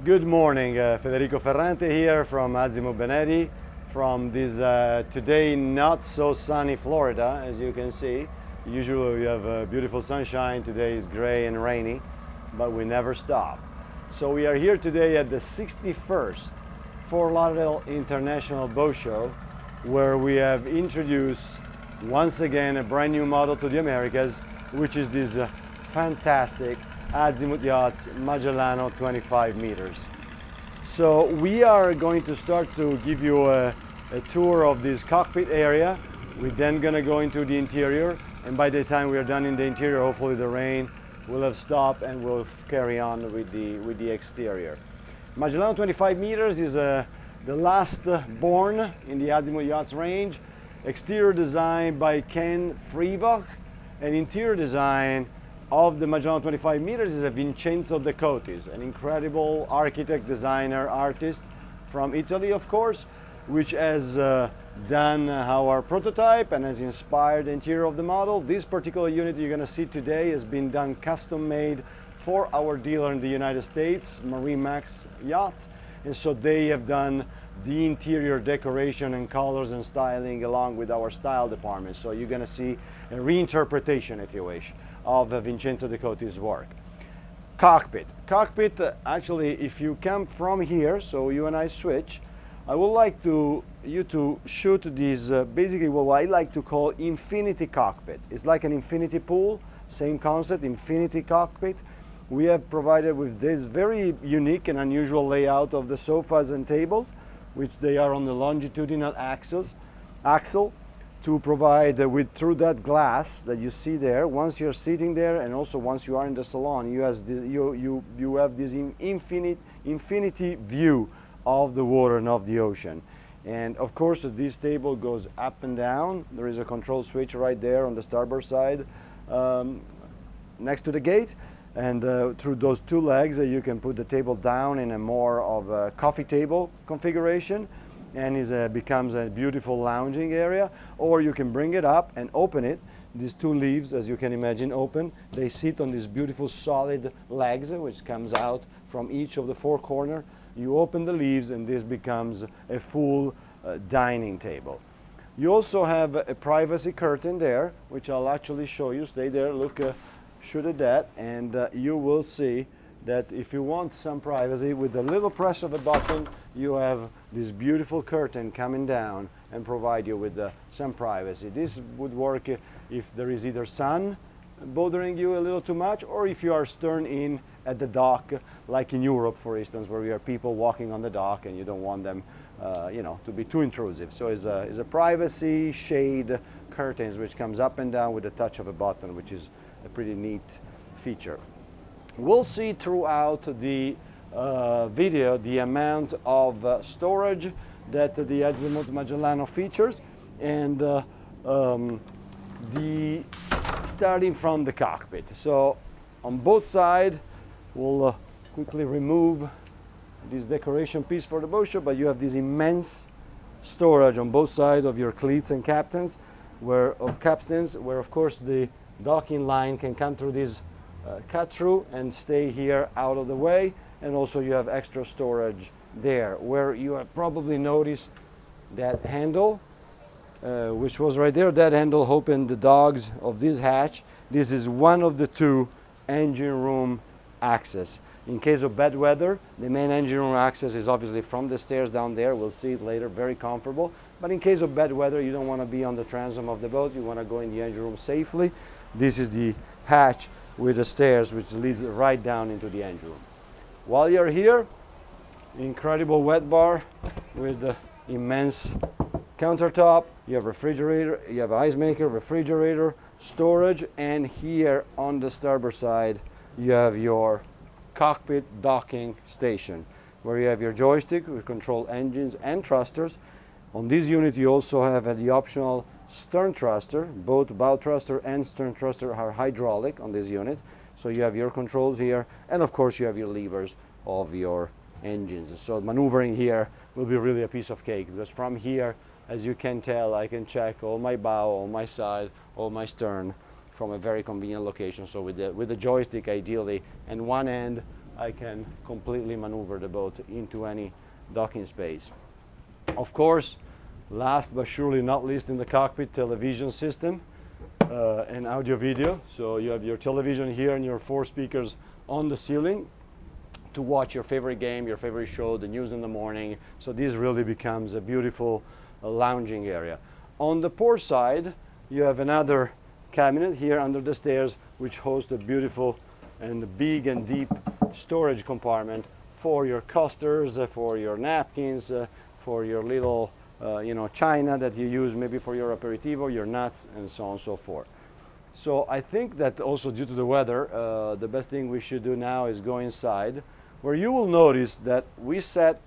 Good morning, Federico Ferrante here from Azimut Magellano from this today not so sunny Florida, as you can see. Usually we have beautiful sunshine, today is gray and rainy, but we never stop. So we are here today at the 61st Fort Lauderdale International Boat Show, where we have introduced once again a brand new model to the Americas, which is this fantastic Azimut Yachts Magellano 25 meters. So we are going to start to give you a tour of this cockpit area. We're then going to go into the interior, and by the time we are done in the interior, hopefully the rain will have stopped and we'll carry on with the exterior. Magellano 25 meters is the last born in the Azimut Yachts range. Exterior design by Ken Freevoch, and interior design of the Magellano 25 meters is a Vincenzo De Cotis, an incredible architect, designer, artist from Italy, of course, which has done our prototype and has inspired the interior of the model. This particular unit you're going to see today has been done custom made for our dealer in the United States, MarineMax Yachts, and so they have done the interior decoration and colors and styling along with our style department. So you're going to see a reinterpretation, if you wish, of Vincenzo De Cotis' work. Cockpit. Cockpit, actually, if you come from here, so you and I switch, I would like you to shoot this, basically what I like to call infinity cockpit. It's like an infinity pool, same concept, infinity cockpit. We have provided with this very unique and unusual layout of the sofas and tables, which they are on the longitudinal axle, to provide through that glass that you see there. Once you're sitting there, and also once you are in the salon, you have this infinity view of the water and of the ocean. And of course, this table goes up and down. There is a control switch right there on the starboard side, next to the gate. And through those two legs, you can put the table down in a more of a coffee table configuration, and it becomes a beautiful lounging area. Or you can bring it up and open it. These two leaves, as you can imagine, open. They sit on these beautiful solid legs, which comes out from each of the four corners. You open the leaves, and this becomes a full dining table. You also have a privacy curtain there, which I'll actually show you. Stay there, look. Shoot at that, and you will see that if you want some privacy, with a little press of a button, you have this beautiful curtain coming down and provide you with some privacy. This would work if there is either sun bothering you a little too much, or if you are stern in at the dock, like in Europe, for instance, where you have people walking on the dock and you don't want them to be too intrusive. So it's a privacy shade curtains which comes up and down with the touch of a button, which is a pretty neat feature. We'll see throughout the video the amount of storage that the Azimut Magellano features, and starting from the cockpit. So on both sides, we'll quickly remove this decoration piece for the boat show, but you have this immense storage on both sides of your cleats and capstans, where of course the docking line can come through this cut through and stay here out of the way. And also you have extra storage there, where you have probably noticed that handle, which was right there. That handle opened the dogs of this hatch. This is one of the two engine room access. In case of bad weather, the main engine room access is obviously from the stairs down there. We'll see it later, very comfortable. But in case of bad weather, you don't want to be on the transom of the boat. You want to go in the engine room safely. This is the hatch with the stairs, which leads right down into the engine room. While you're here, incredible wet bar with the immense countertop. You have refrigerator, you have ice maker, refrigerator, storage, and here on the starboard side, you have your cockpit docking station, where you have your joystick with control engines and thrusters. On this unit, you also have the optional stern thruster. Both bow thruster and stern thruster are hydraulic on this unit. So you have your controls here, and of course you have your levers of your engines. So maneuvering here will be really a piece of cake, because from here, as you can tell, I can check all my bow, all my side, all my stern from a very convenient location. So with the joystick ideally, and one end I can completely maneuver the boat into any docking space. Of course, last but surely not least in the cockpit, television system and audio video. So you have your television here and your 4 speakers on the ceiling to watch your favorite game, your favorite show, the news in the morning. So this really becomes a beautiful lounging area. On the port side, you have another cabinet here under the stairs, which hosts a beautiful and big and deep storage compartment for your coasters, for your napkins, for your little china that you use maybe for your aperitivo, your nuts, and so on and so forth. So I think that also due to the weather, the best thing we should do now is go inside, where you will notice that we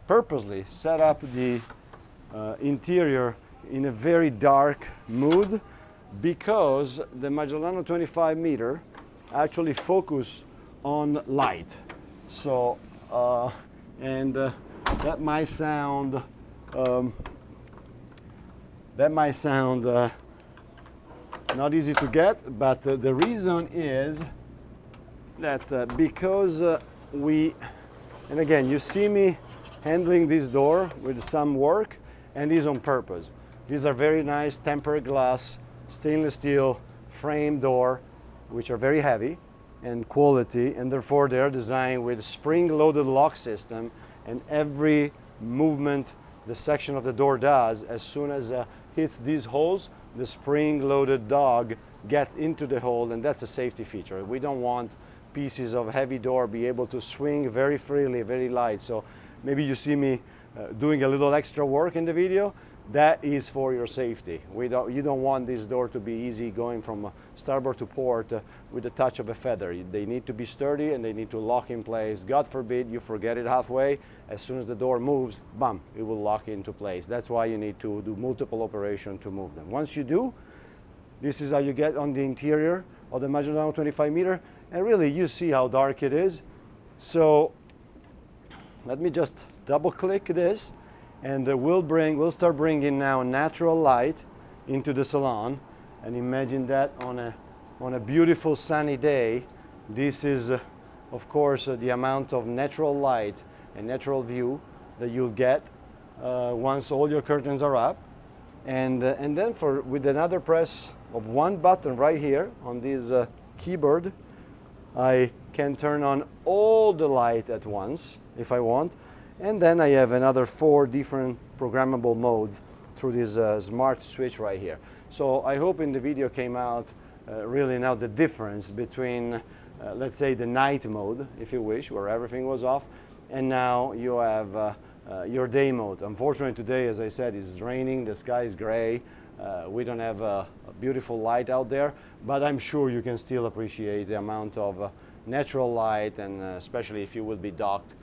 purposely set up the interior in a very dark mood, because the Magellano 25 meter actually focus on light. So that might sound not easy to get, but the reason is that because and again, you see me handling this door with some work, and is on purpose. These are very nice tempered glass, stainless steel frame door, which are very heavy and quality, and therefore they are designed with spring-loaded lock system, and every movement the section of the door does, as soon as hits these holes, the spring-loaded dog gets into the hole, and that's a safety feature. We don't want pieces of heavy door be able to swing very freely, very light. So maybe you see me doing a little extra work in the video. That is for your safety. You don't want this door to be easy going from starboard to port with the touch of a feather. They need to be sturdy and they need to lock in place. God forbid you forget it halfway. As soon as the door moves, bam, it will lock into place. That's why you need to do multiple operations to move them. Once you do, this is how you get on the interior of the Magellano 25 meter. And really, you see how dark it is. So let me just double click this, and we'll start bringing now natural light into the salon. And imagine that on a beautiful sunny day. This is of course the amount of natural light and natural view that you'll get once all your curtains are up. And then with another press of one button right here on this keyboard, I can turn on all the light at once if I want. And then I have another 4 different programmable modes through this smart switch right here. So I hope in the video came out really now the difference between, let's say, the night mode, if you wish, where everything was off, and now you have your day mode. Unfortunately today, as I said, it's raining, the sky is gray. We don't have a beautiful light out there, but I'm sure you can still appreciate the amount of natural light, and especially if you will be docked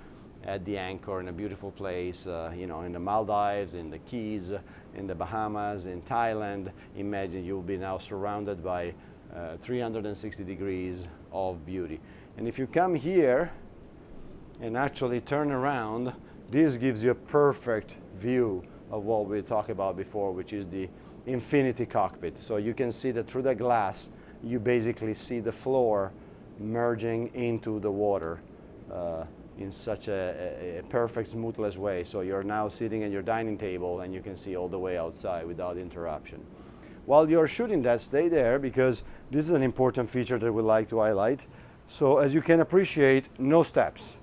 at the anchor in a beautiful place, in the Maldives, in the Keys, in the Bahamas, in Thailand. Imagine you'll be now surrounded by 360 degrees of beauty. And if you come here and actually turn around, this gives you a perfect view of what we talked about before, which is the infinity cockpit. So you can see that through the glass, you basically see the floor merging into the water in such a perfect, smoothless way. So you're now sitting at your dining table and you can see all the way outside without interruption. While you're shooting that, stay there, because this is an important feature that we'd like to highlight. So as you can appreciate, no steps.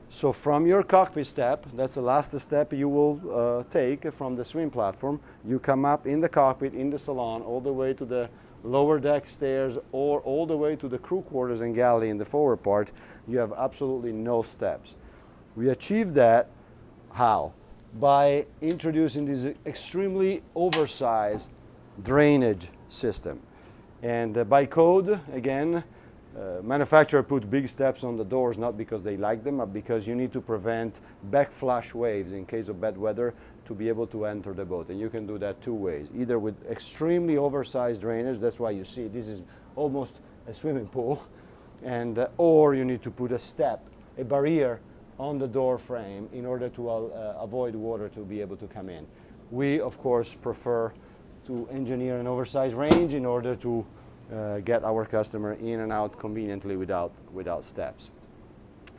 So from your cockpit step, that's the last step you will take from the swim platform, you come up in the cockpit, in the salon, all the way to the lower deck stairs, or all the way to the crew quarters and galley in the forward part. You have absolutely no steps. We achieve that how? By introducing this extremely oversized drainage system. And by code, again, manufacturer put big steps on the doors, not because they like them, but because you need to prevent backflush waves in case of bad weather to be able to enter the boat. And you can do that 2 ways, either with extremely oversized drainage, that's why you see this is almost a swimming pool, and or you need to put a step, a barrier on the door frame in order to avoid water to be able to come in. We, of course, prefer to engineer an oversized range in order to get our customer in and out conveniently without steps.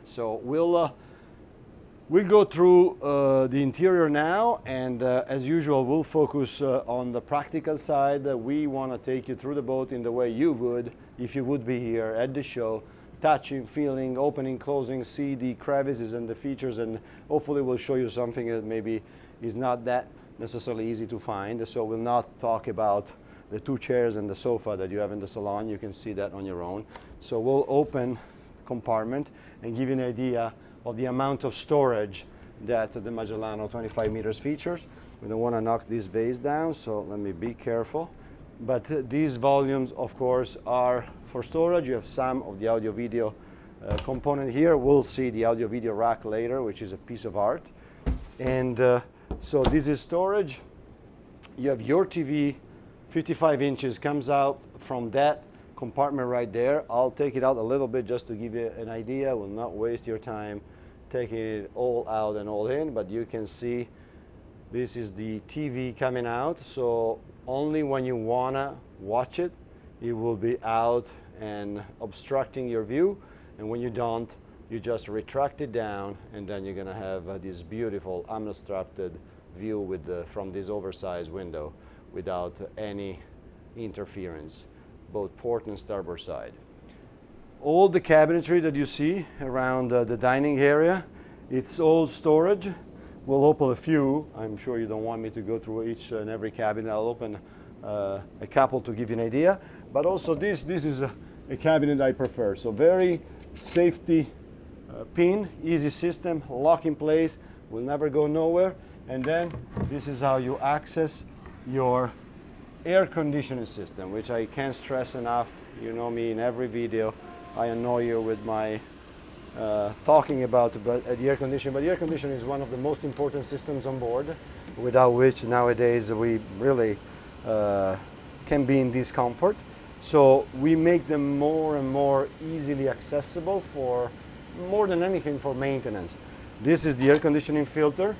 So we'll go through the interior now, and as usual, we'll focus on the practical side. We want to take you through the boat in the way you would if you would be here at the show, touching, feeling, opening, closing, see the crevices and the features, and hopefully we'll show you something that maybe is not that necessarily easy to find. So we'll not talk about the 2 chairs and the sofa that you have in the salon. You can see that on your own. So we'll open compartment and give you an idea of the amount of storage that the Magellano 25 meters features. We don't want to knock this base down, so let me be careful. But these volumes, of course, are for storage. You have some of the audio-video component here. We'll see the audio-video rack later, which is a piece of art. And so this is storage. You have your TV, 55 inches, comes out from that compartment right there. I'll take it out a little bit just to give you an idea. Will not waste your time taking it all out and all in, but you can see this is the TV coming out. So only when you wanna watch it, it will be out and obstructing your view. And when you don't, you just retract it down, and then you're gonna have this beautiful unobstructed view with from this oversized window without any interference, both port and starboard side. All the cabinetry that you see around the dining area, it's all storage. We'll open a few. I'm sure you don't want me to go through each and every cabinet. I'll open a couple to give you an idea. But also this is a cabinet I prefer. So very safety pin, easy system, lock in place, will never go nowhere. And then this is how you access your air conditioning system, which I can't stress enough. You know me, in every video I annoy you with my talking about the air conditioning, but the air conditioning is one of the most important systems on board, without which nowadays we really can be in discomfort. So we make them more and more easily accessible for, more than anything, for maintenance. This is the air conditioning filter.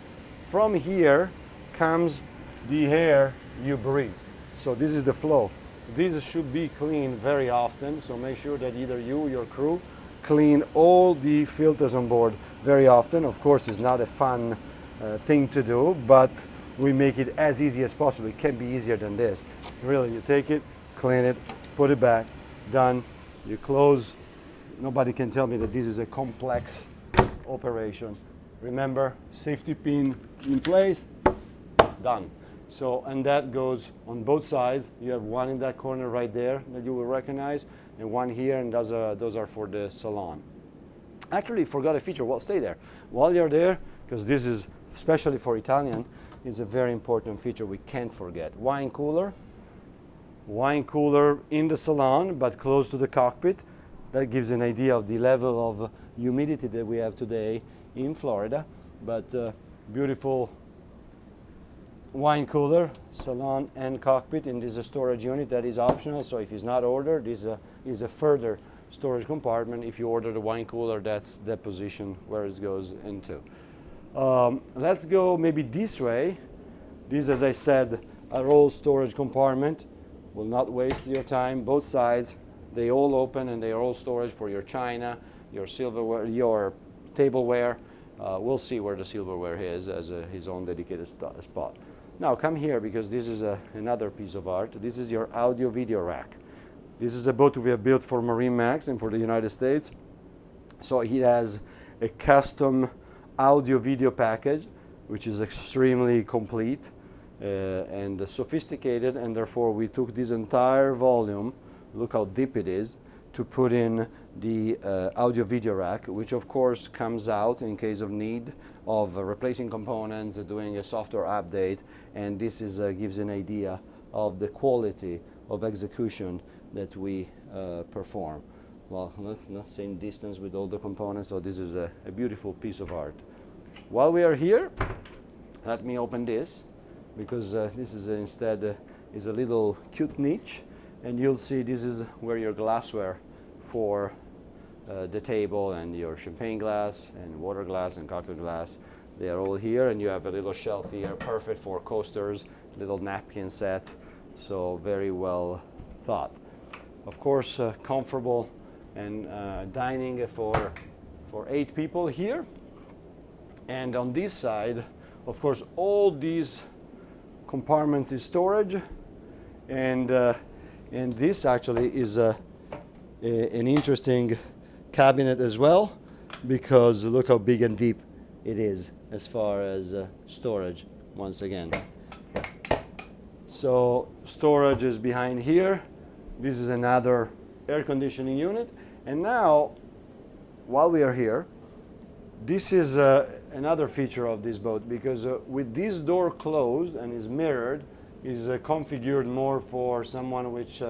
From here comes the air you breathe. So this is the flow. These should be cleaned very often, so make sure that either you or your crew clean all the filters on board very often. Of course, it's not a fun thing to do, but we make it as easy as possible. It can be easier than this. Really, you take it, clean it, put it back, done. You close. Nobody can tell me that this is a complex operation. Remember, safety pin in place, done. So, and that goes on both sides. You have one in that corner right there that you will recognize, and one here, and those are for the salon. Actually, forgot a feature. Well, stay there. While you're there, because this is, especially for Italian, is a very important feature we can't forget. Wine cooler. Wine cooler in the salon, but close to the cockpit. That gives an idea of the level of humidity that we have today in Florida. But beautiful wine cooler, salon and cockpit in this storage unit that is optional. So if it's not ordered, this is a further storage compartment. If you order the wine cooler, that's the position where it goes into. Let's go maybe this way. This, as I said, are all storage compartment. Will not waste your time. Both sides, they all open, and they are all storage for your china, your silverware, your tableware. We'll see where the silverware is as his own dedicated spot. Now come here, because this is another piece of art. This is your audio-video rack. This is a boat we have built for MarineMax and for the United States. So it has a custom audio-video package, which is extremely complete and sophisticated, and therefore we took this entire volume, look how deep it is, to put in the audio-video rack, which of course comes out in case of need of replacing components, doing a software update, and this is gives an idea of the quality of execution that we perform. Well, not same distance with all the components, so this is a beautiful piece of art. While we are here, let me open this, because this is instead is a little cute niche, and you'll see this is where your glassware for the table and your champagne glass and water glass and cocktail glass, they are all here, and you have a little shelf here, perfect for coasters, little napkin set, so very well thought. Of course, comfortable and dining for for 8 people here. And on this side, of course, all these compartments is storage, and this actually is an interesting cabinet as well, because look how big and deep it is as far as storage once again. So storage is behind here. This is another air conditioning unit. And now, while we are here, this is another feature of this boat, because with this door closed and is mirrored, is configured more for someone which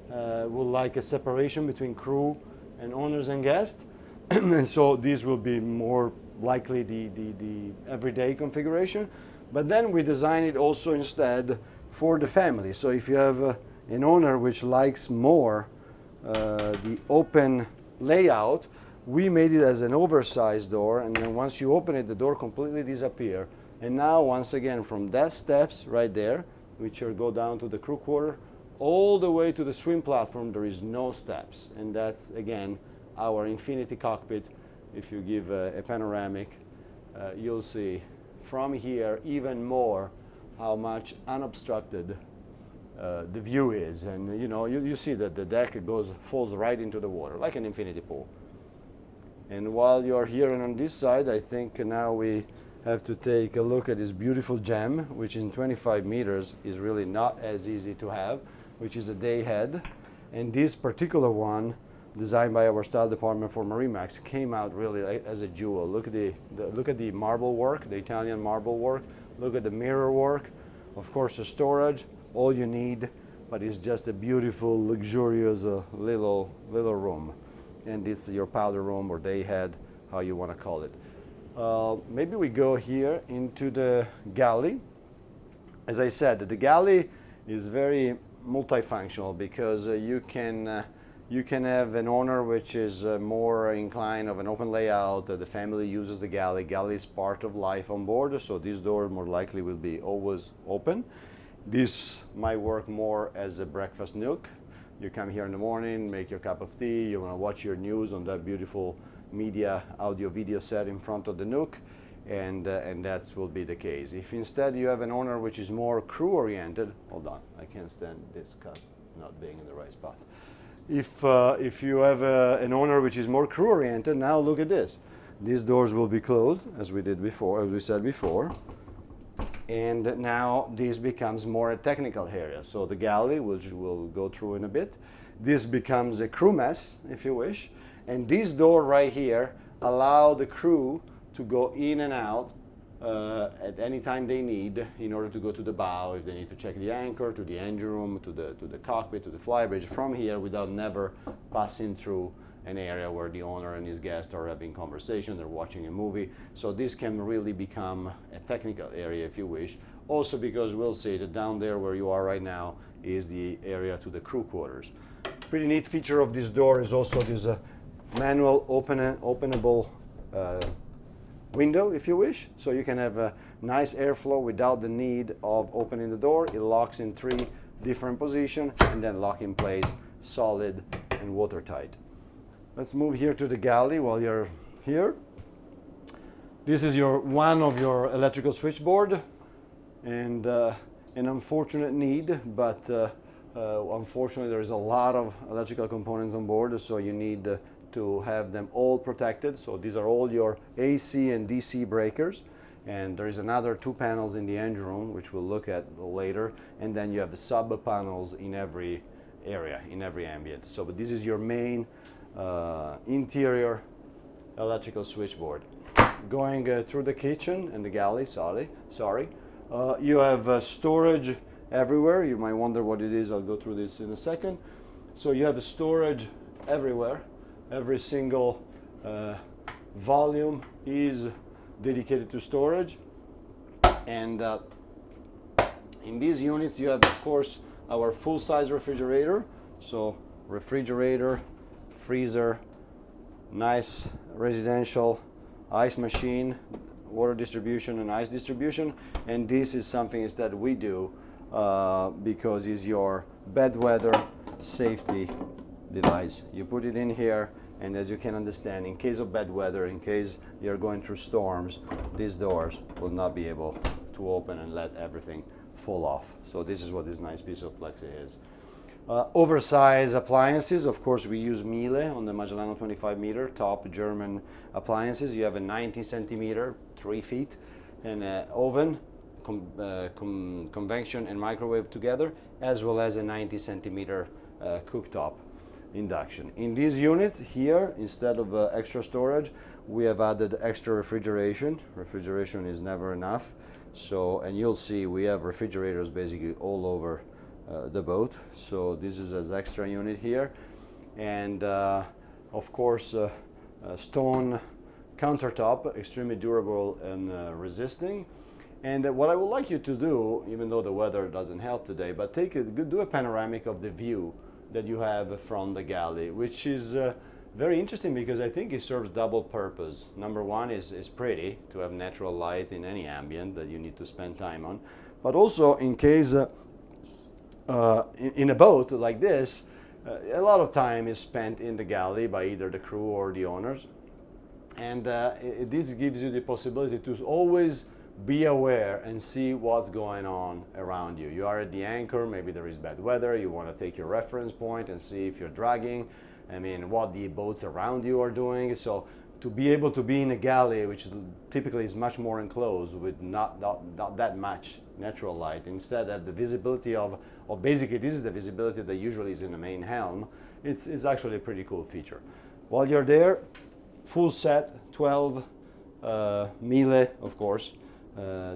would like a separation between crew and owners and guests. And so this will be more likely the everyday configuration. But then we design it also instead for the family. So if you have an owner which likes more the open layout, we made it as an oversized door, and then once you open it, the door completely disappears. And now, once again, from that steps right there, which go down to the crew quarter, all the way to the swim platform, there is no steps. And that's, again, our infinity cockpit. If you give a panoramic, you'll see from here even more how much unobstructed the view is. And you see that the deck falls right into the water, like an infinity pool. And while you're here and on this side, I think now we have to take a look at this beautiful gem, which in 25 meters is really not as easy to have, which is a day head. And this particular one, designed by our style department for MarineMax, came out really as a jewel. Look at the marble work, the Italian marble work. Look at the mirror work. Of course, the storage, all you need, but it's just a beautiful, luxurious little room. And this is your powder room or day head, how you want to call it. Maybe we go here into the galley. As I said, the galley is very multifunctional, because you can have an owner which is more inclined of an open layout. The family uses the galley. Galley is part of life on board, so this door more likely will be always open. This might work more as a breakfast nook. You come here in the morning, make your cup of tea, you want to watch your news on that beautiful media, audio, video set in front of the nook, and that will be the case. If instead you have an owner which is more crew-oriented, hold on, I can't stand this cup not being in the right spot. If you have an owner which is more crew-oriented, now look at this. These doors will be closed, as we said before. And now this becomes more a technical area. So the galley, which we'll go through in a bit, this becomes a crew mess, if you wish. And this door right here allow the crew to go in and out at any time they need, in order to go to the bow, if they need to check the anchor, to the engine room, to the cockpit, to the flybridge, from here, without never passing through an area where the owner and his guests are having conversation, they're watching a movie. So this can really become a technical area, if you wish. Also because we'll see that down there where you are right now is the area to the crew quarters. Pretty neat feature of this door is also this manual openable window, if you wish. So you can have a nice airflow without the need of opening the door. It locks in 3 different positions and then lock in place, solid and watertight. Let's move here to the galley while you're here. This is one of your electrical switchboard, and an unfortunate need, but unfortunately there is a lot of electrical components on board, so you need to have them all protected. So these are all your AC and DC breakers, and there is another 2 panels in the engine room, which we'll look at later, and then you have the sub panels in every area, in every ambient. So but this is your main interior electrical switchboard. Going through the kitchen and the galley, you have storage everywhere. You might wonder what it is. I'll go through this in a second. So you have storage everywhere. Every single volume is dedicated to storage. And in these units you have, of course, our full-size refrigerator. So refrigerator, freezer, nice residential ice machine, water distribution and ice distribution. And this is something instead we do because it's your bedweather safety device. You put it in here And as you can understand, in case of bad weather, in case you're going through storms, these doors will not be able to open and let everything fall off. So this is what this nice piece of plexi is. Oversized appliances, of course we use Miele on the Magellano 25 meter, top German appliances. You have a 90 centimeter, 3 feet, and an oven, convection and microwave together, as well as a 90 centimeter cooktop induction. In these units here, instead of extra storage, we have added extra refrigeration. Refrigeration is never enough. So, and you'll see we have refrigerators basically all over the boat. So this is an extra unit here. And of course, stone countertop, extremely durable and resisting. And what I would like you to do, even though the weather doesn't help today, but do a panoramic of the view that you have from the galley, which is very interesting because I think it serves double purpose. Number one is pretty, to have natural light in any ambient that you need to spend time on, but also in case in a boat like this, a lot of time is spent in the galley by either the crew or the owners, and this gives you the possibility to always be aware and see what's going on around you. You are at the anchor, maybe there is bad weather, you want to take your reference point and see if you're dragging, I mean, what the boats around you are doing. So to be able to be in a galley, which typically is much more enclosed with not that much natural light, instead have the visibility of basically this is the visibility that usually is in the main helm. It's actually a pretty cool feature. While you're there, full set, 12 Miele, of course,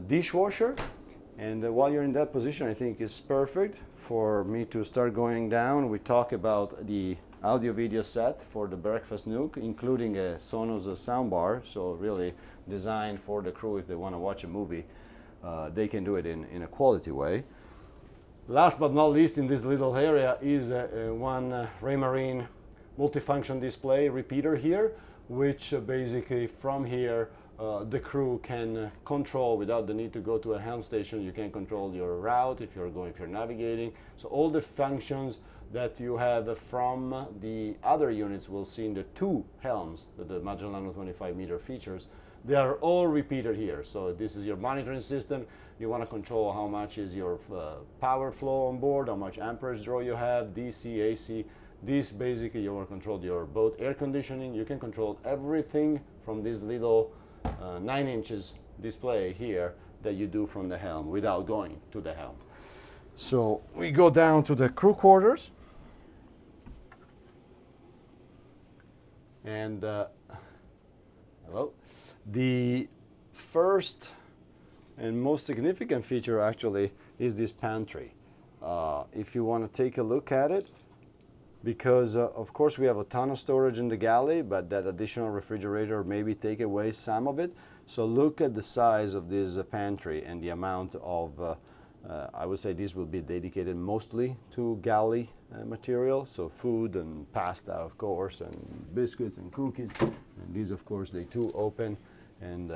dishwasher. And while you're in that position, I think it's perfect for me to start going down. We talk about the audio video set for the breakfast nook, including a Sonos soundbar, so really designed for the crew if they want to watch a movie. They can do it in a quality way. Last but not least in this little area is one Raymarine multifunction display repeater here, which basically from here the crew can control without the need to go to a helm station. You can control your route if you're navigating. So all the functions that you have from the other units we'll see in the two helms that the Magellano 25 meter features, they are all repeated here. So this is your monitoring system. You want to control how much is your power flow on board, how much amperage draw you have, DC, AC. This basically you want to control your boat air conditioning. You can control everything from this little 9 inches display here that you do from the helm without going to the helm. So we go down to the crew quarters. And hello. The first and most significant feature actually is this pantry. If you want to take a look at it, because of course we have a ton of storage in the galley, but that additional refrigerator maybe take away some of it. So look at the size of this pantry and the amount of, I would say this will be dedicated mostly to galley material, so food and pasta of course, and biscuits and cookies. And these of course they too open, and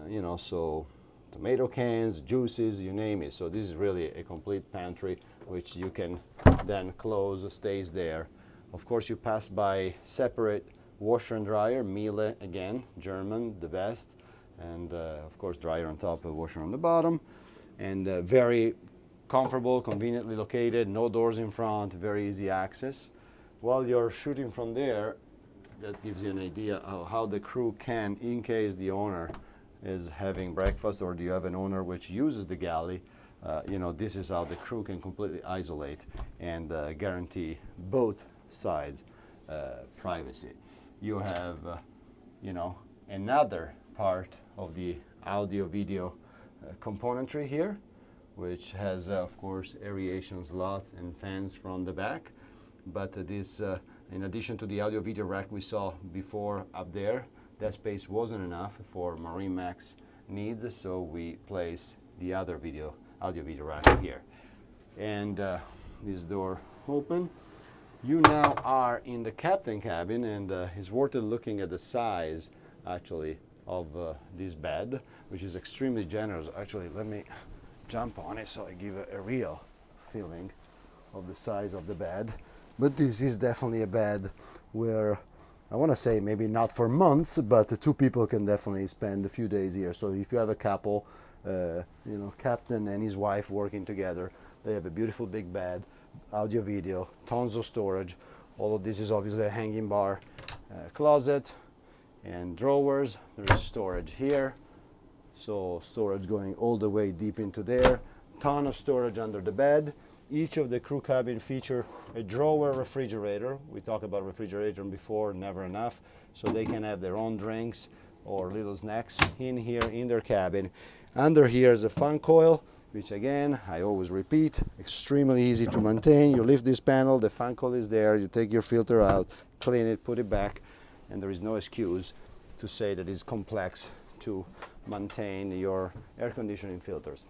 you know, so tomato cans, juices, you name it. So this is really a complete pantry which you can then close, stays there. Of course you pass by separate washer and dryer, Miele again, German, the best, and of course dryer on top, a washer on the bottom, and very comfortable, conveniently located, no doors in front, very easy access. While you're shooting from there, that gives you an idea of how the crew can, in case the owner is having breakfast or do you have an owner which uses the galley, you know, this is how the crew can completely isolate and guarantee both sides privacy. You have, you know, another part of the audio video componentry here, which has, of course, aeration slots and fans from the back. But this, in addition to the audio video rack we saw before up there, that space wasn't enough for MarineMax needs, so we place the other audio video rack here. And this door open. You now are in the captain cabin, and it's worth looking at the size actually of this bed, which is extremely generous. Actually, let me jump on it so I give a real feeling of the size of the bed. But this is definitely a bed where I want to say maybe not for months, but the two people can definitely spend a few days here. So if you have a couple, captain and his wife working together, they have a beautiful big bed, audio, video, tons of storage. All of this is obviously a hanging bar, closet, and drawers. There is storage here, so storage going all the way deep into there. Ton of storage under the bed. Each of the crew cabin feature a drawer refrigerator. We talked about refrigerator before, never enough. So they can have their own drinks or little snacks in here in their cabin. Under here is a fan coil, which again, I always repeat, extremely easy to maintain. You lift this panel, the fan coil is there, you take your filter out, clean it, put it back, and there is no excuse to say that it's complex to maintain your air conditioning filters.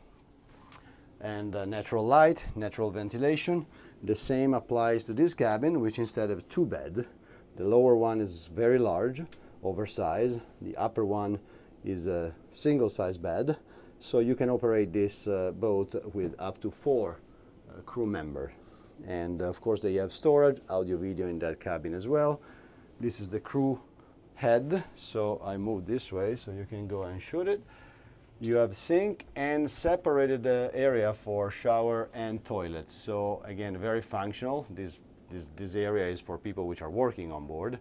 And natural light, natural ventilation. The same applies to this cabin, which instead of two beds, the lower one is very large, oversized. The upper one is a single size bed. So you can operate this boat with up to 4 crew members. And of course they have storage, audio, video in that cabin as well. This is the crew head. So I move this way so you can go and shoot it. You have sink and separated area for shower and toilet. So again, very functional. This area is for people which are working on board.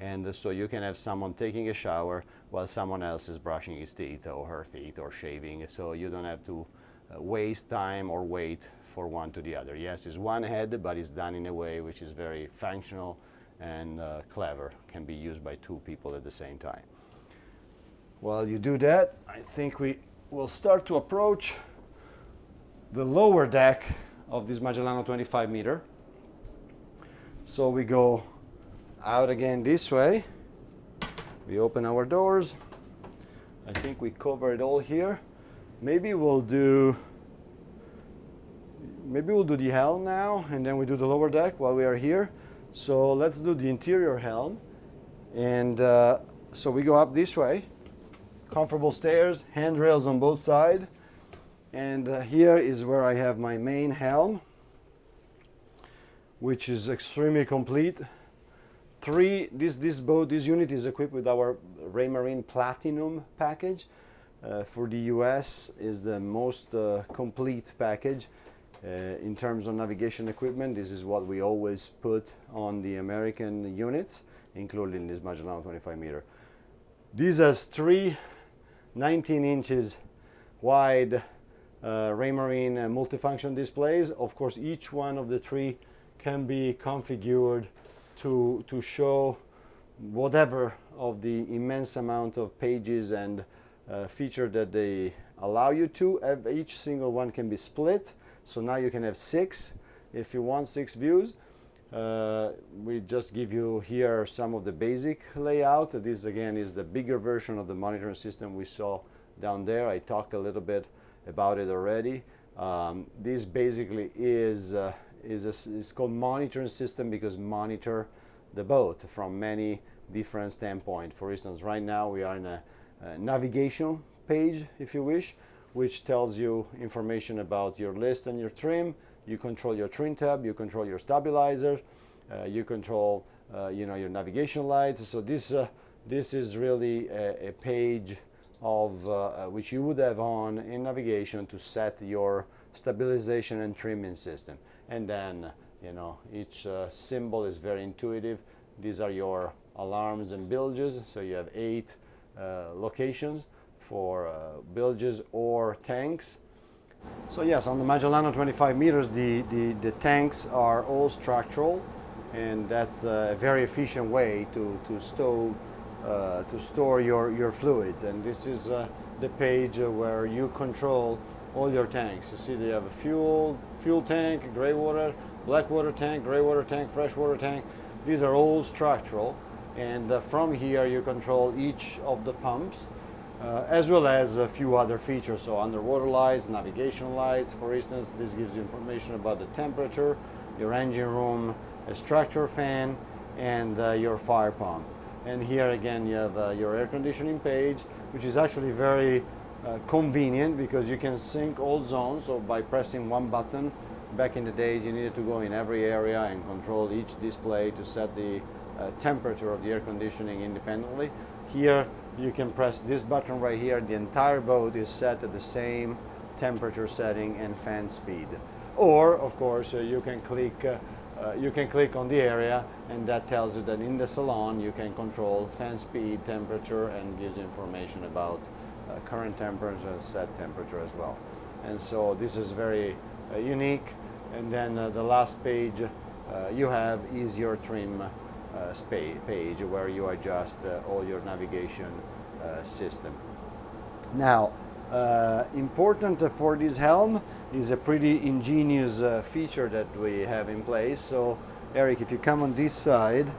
And so you can have someone taking a shower while someone else is brushing his teeth or her teeth or shaving. So you don't have to waste time or wait for one to the other. Yes, it's one head, but it's done in a way which is very functional and clever. Can be used by 2 people at the same time. While you do that, I think we will start to approach the lower deck of this Magellano 25 meter. So we go out again this way. We open our doors. I think we cover it all here. Maybe we'll do the helm now, and then we do the lower deck while we are here. So let's do the interior helm. And so we go up this way. Comfortable stairs, handrails on both sides. And here is where I have my main helm, which is extremely complete. This unit is equipped with our Raymarine Platinum package. For the US is the most complete package in terms of navigation equipment. This is what we always put on the American units, including this Magellano 25 meter. This has 3 19 inches wide Raymarine multifunction displays. Of course, each one of the 3 can be configured to show whatever of the immense amount of pages and feature that they allow you to. Each single one can be split, so now you can have 6 if you want 6 views. We just give you here some of the basic layout. This again is the bigger version of the monitoring system we saw down there. I talked a little bit about it already. This basically is called monitoring system because monitor the boat from many different standpoints. For instance, right now we are in a navigation page, if you wish, which tells you information about your list and your trim. You control your trim tab, you control your stabilizer, you control your navigation lights. So this is really a page of which you would have on in navigation to set your stabilization and trimming system. And then each symbol is very intuitive. These are your alarms and bilges. So you have 8 locations for bilges or tanks. So yes, on the Magellano 25 meters, the tanks are all structural, and that's a very efficient way to store your fluids. And this is the page where you control all your tanks. You see they have a fuel tank, gray water, black water tank, gray water tank, fresh water tank. These are all structural, and from here you control each of the pumps. As well as a few other features, so underwater lights, navigation lights, for instance. This gives you information about the temperature, your engine room, a structure fan, and your fire pump. And here again you have your air conditioning page, which is actually very convenient because you can sync all zones. So by pressing one button, back in the days you needed to go in every area and control each display to set the temperature of the air conditioning independently. Here you can press this button right here. The entire boat is set at the same temperature setting and fan speed. Or of course you can click on the area, and that tells you that in the salon you can control fan speed, temperature, and gives you information about current temperature and set temperature as well. And so this is very unique. And then the last page you have is your trim page, where you adjust all your navigation system. Now, important for this Helm is a pretty ingenious feature that we have in place. So Eric, if you come on this side,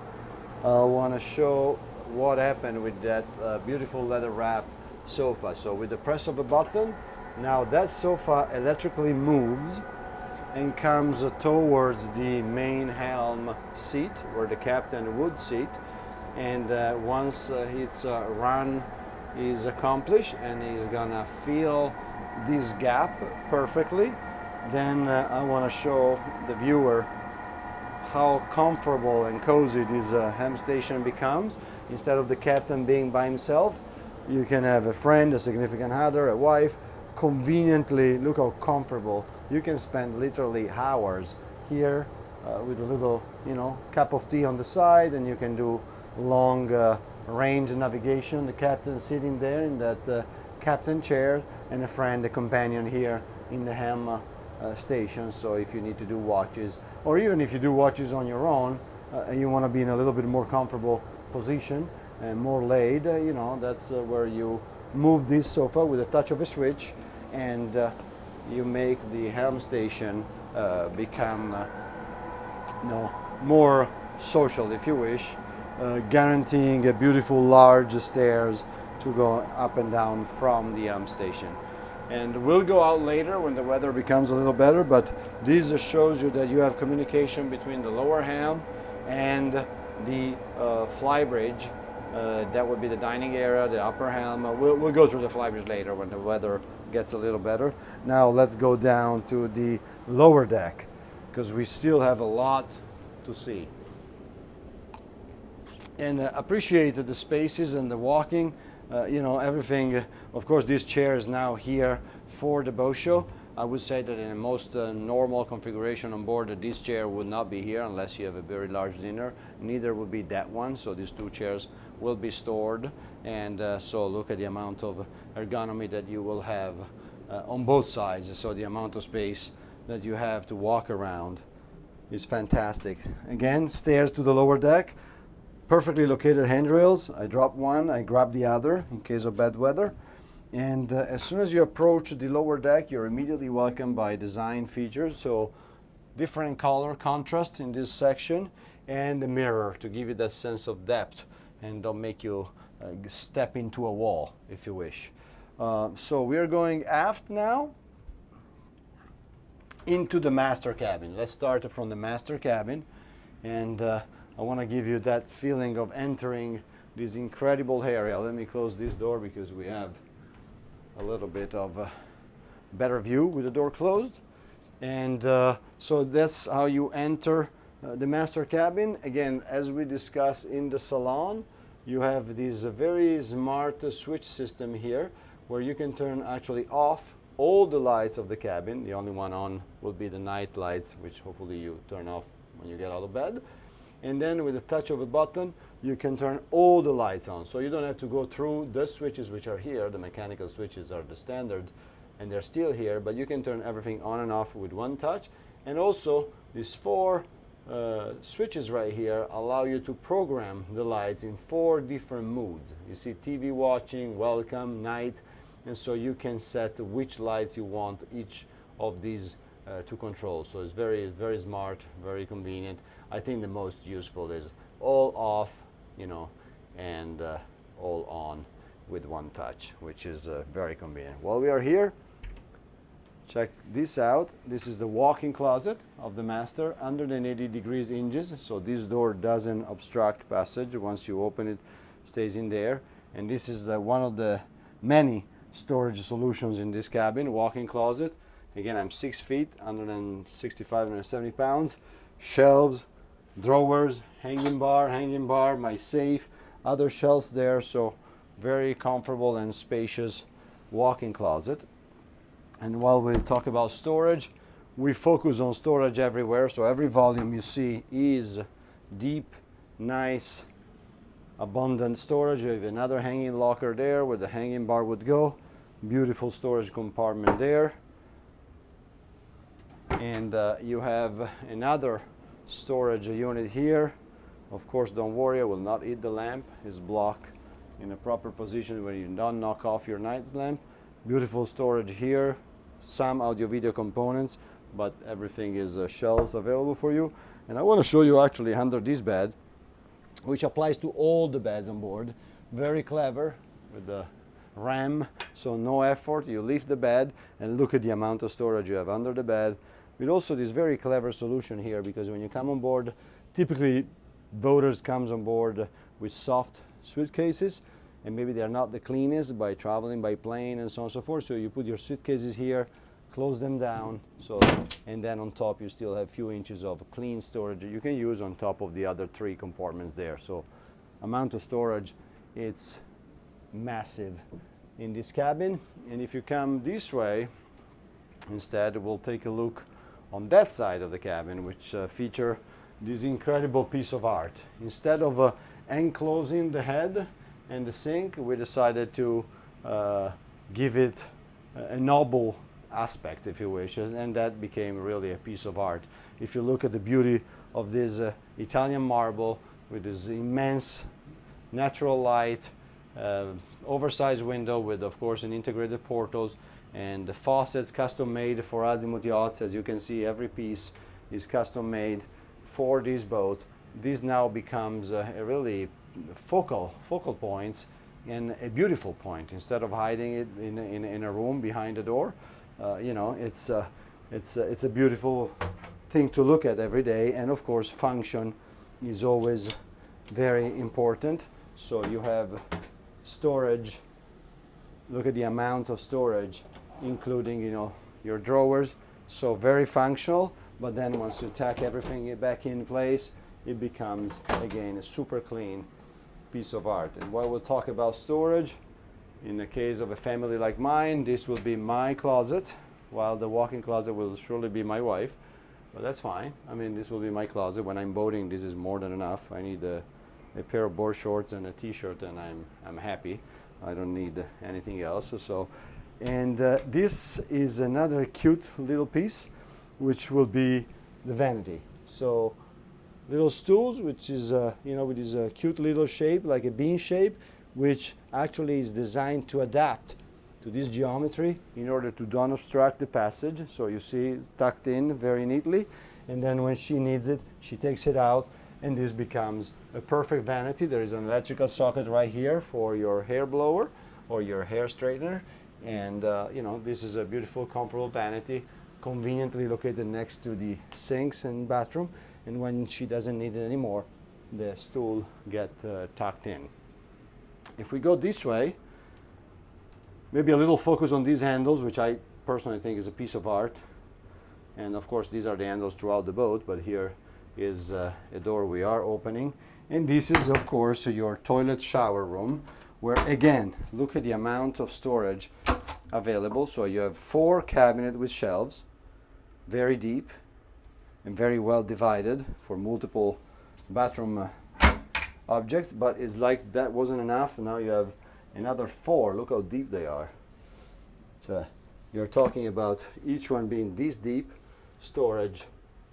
I want to show what happened with that beautiful leather wrap sofa. So with the press of a button, now that sofa electrically moves and comes towards the main Helm seat where the captain would sit. And once its run is accomplished and he's gonna fill this gap perfectly, then I want to show the viewer how comfortable and cozy this Helm station becomes. Instead of the captain being by himself, you can have a friend, a significant other, a wife. Conveniently, look how comfortable. You can spend literally hours here with a little, cup of tea on the side, and you can do long range navigation. The captain sitting there in that captain chair, and a friend, a companion here in the Helm station. So if you need to do watches, or even if you do watches on your own, and you want to be in a little bit more comfortable position and more laid, that's where you move this sofa with a touch of a switch, and you make the Helm station become more social, if you wish, guaranteeing a beautiful large stairs to go up and down from the Helm station. And we'll go out later when the weather becomes a little better, but this shows you that you have communication between the lower Helm and the flybridge. That would be the dining area, the upper Helm. We'll go through the flybridge later when the weather gets a little better. Now let's go down to the lower deck, because we still have a lot to see. And appreciate the spaces and the walking, everything. Of course, this chair is now here for the boat show. I would say that in a most normal configuration on board, this chair would not be here unless you have a very large dinner. Neither would be that one. So these two chairs will be stored. And so look at the amount of ergonomy that you will have on both sides. So the amount of space that you have to walk around is fantastic. Again, stairs to the lower deck. Perfectly located handrails. I dropped one, I grabbed the other in case of bad weather. And as soon as you approach the lower deck, you're immediately welcomed by design features. So different color contrast in this section, and a mirror to give you that sense of depth and don't make you step into a wall, if you wish. So we're going aft now into the master cabin. Let's start from the master cabin, and I want to give you that feeling of entering this incredible area. Let me close this door because we have a little bit of a better view with the door closed. And so that's how you enter the master cabin. Again, as we discussed in the salon, you have this very smart switch system here where you can turn actually off all the lights of the cabin. The only one on will be the night lights, which hopefully you turn off when you get out of bed. And then with the touch of a button, you can turn all the lights on. So you don't have to go through the switches which are here. The mechanical switches are the standard, and they're still here, but you can turn everything on and off with one touch. And also, these four switches right here allow you to program the lights in 4 different moods. You see TV watching, welcome, night, and so you can set which lights you want each of these to control. So it's very, very smart, very convenient. I think the most useful is all off, and all on with one touch, which is very convenient. While we are here, check this out. This is the walk-in closet of the master, 180 degrees hinges, so this door doesn't obstruct passage. Once you open it, stays in there. And this is one of the many storage solutions in this cabin, walk-in closet. Again, I'm 6 feet, 165, 170 pounds. Shelves, drawers, hanging bar, my safe, other shelves there, so very comfortable and spacious walk-in closet. And while we talk about storage, we focus on storage everywhere, so every volume you see is deep, nice, abundant storage. You have another hanging locker there where the hanging bar would go. Beautiful storage compartment there. And you have another storage unit here. Of course, don't worry, I will not eat the lamp. It's blocked in a proper position where you don't knock off your night lamp. Beautiful storage here. Some audio-video components, but everything is shelves available for you. And I want to show you actually under this bed, which applies to all the beds on board. Very clever with the ram, so no effort. You lift the bed and look at the amount of storage you have under the bed. With also this very clever solution here, because when you come on board, typically boaters comes on board with soft suitcases, and maybe they're not the cleanest by traveling by plane and so on and so forth. So you put your suitcases here, close them down, so, and then on top you still have a few inches of clean storage that you can use on top of the other 3 compartments there. So amount of storage, it's massive in this cabin. And if you come this way, instead we'll take a look on that side of the cabin, which feature this incredible piece of art. Instead of enclosing the head and the sink, we decided to give it a noble aspect, if you wish, and that became really a piece of art. If you look at the beauty of this Italian marble with this immense natural light, oversized window with, of course, an integrated portals, and the faucets custom made for Azimut Yachts. As you can see, every piece is custom made for this boat. This now becomes a really focal points and a beautiful point. Instead of hiding it in a room behind the door, you know, it's a beautiful thing to look at every day. And of course, function is always very important. So you have storage. Look at the amount of storage, including, you know, your drawers. So very functional. But then once you tack everything back in place, it becomes again a super clean piece of art. And while we'll talk about storage, in the case of a family like mine, this will be my closet, while the walk-in closet will surely be my wife. But that's fine. I mean, this will be my closet. When I'm boating, this is more than enough. I need a pair of board shorts and a t-shirt, and I'm happy. I don't need anything else. So, and this is another cute little piece, which will be the vanity. So little stools, which is you know, with this cute little shape, like a bean shape, which actually is designed to adapt to this geometry in order to don't obstruct the passage. So you see, tucked in very neatly, and then when she needs it, she takes it out, and this becomes a perfect vanity. There is an electrical socket right here for your hair blower or your hair straightener, and you know, this is a beautiful, comfortable vanity, conveniently located next to the sinks and bathroom. And when she doesn't need it anymore, the stool get tucked in. If we go this way, maybe a little focus on these handles, which I personally think is a piece of art. And of course, these are the handles throughout the boat, but here is a door we are opening. And this is, of course, your toilet shower room, where again, look at the amount of storage available. So you have 4 cabinets with shelves, very deep and very well divided for multiple bathroom objects. But it's like that wasn't enough. Now you have another 4. Look how deep they are. So you're talking about each one being this deep storage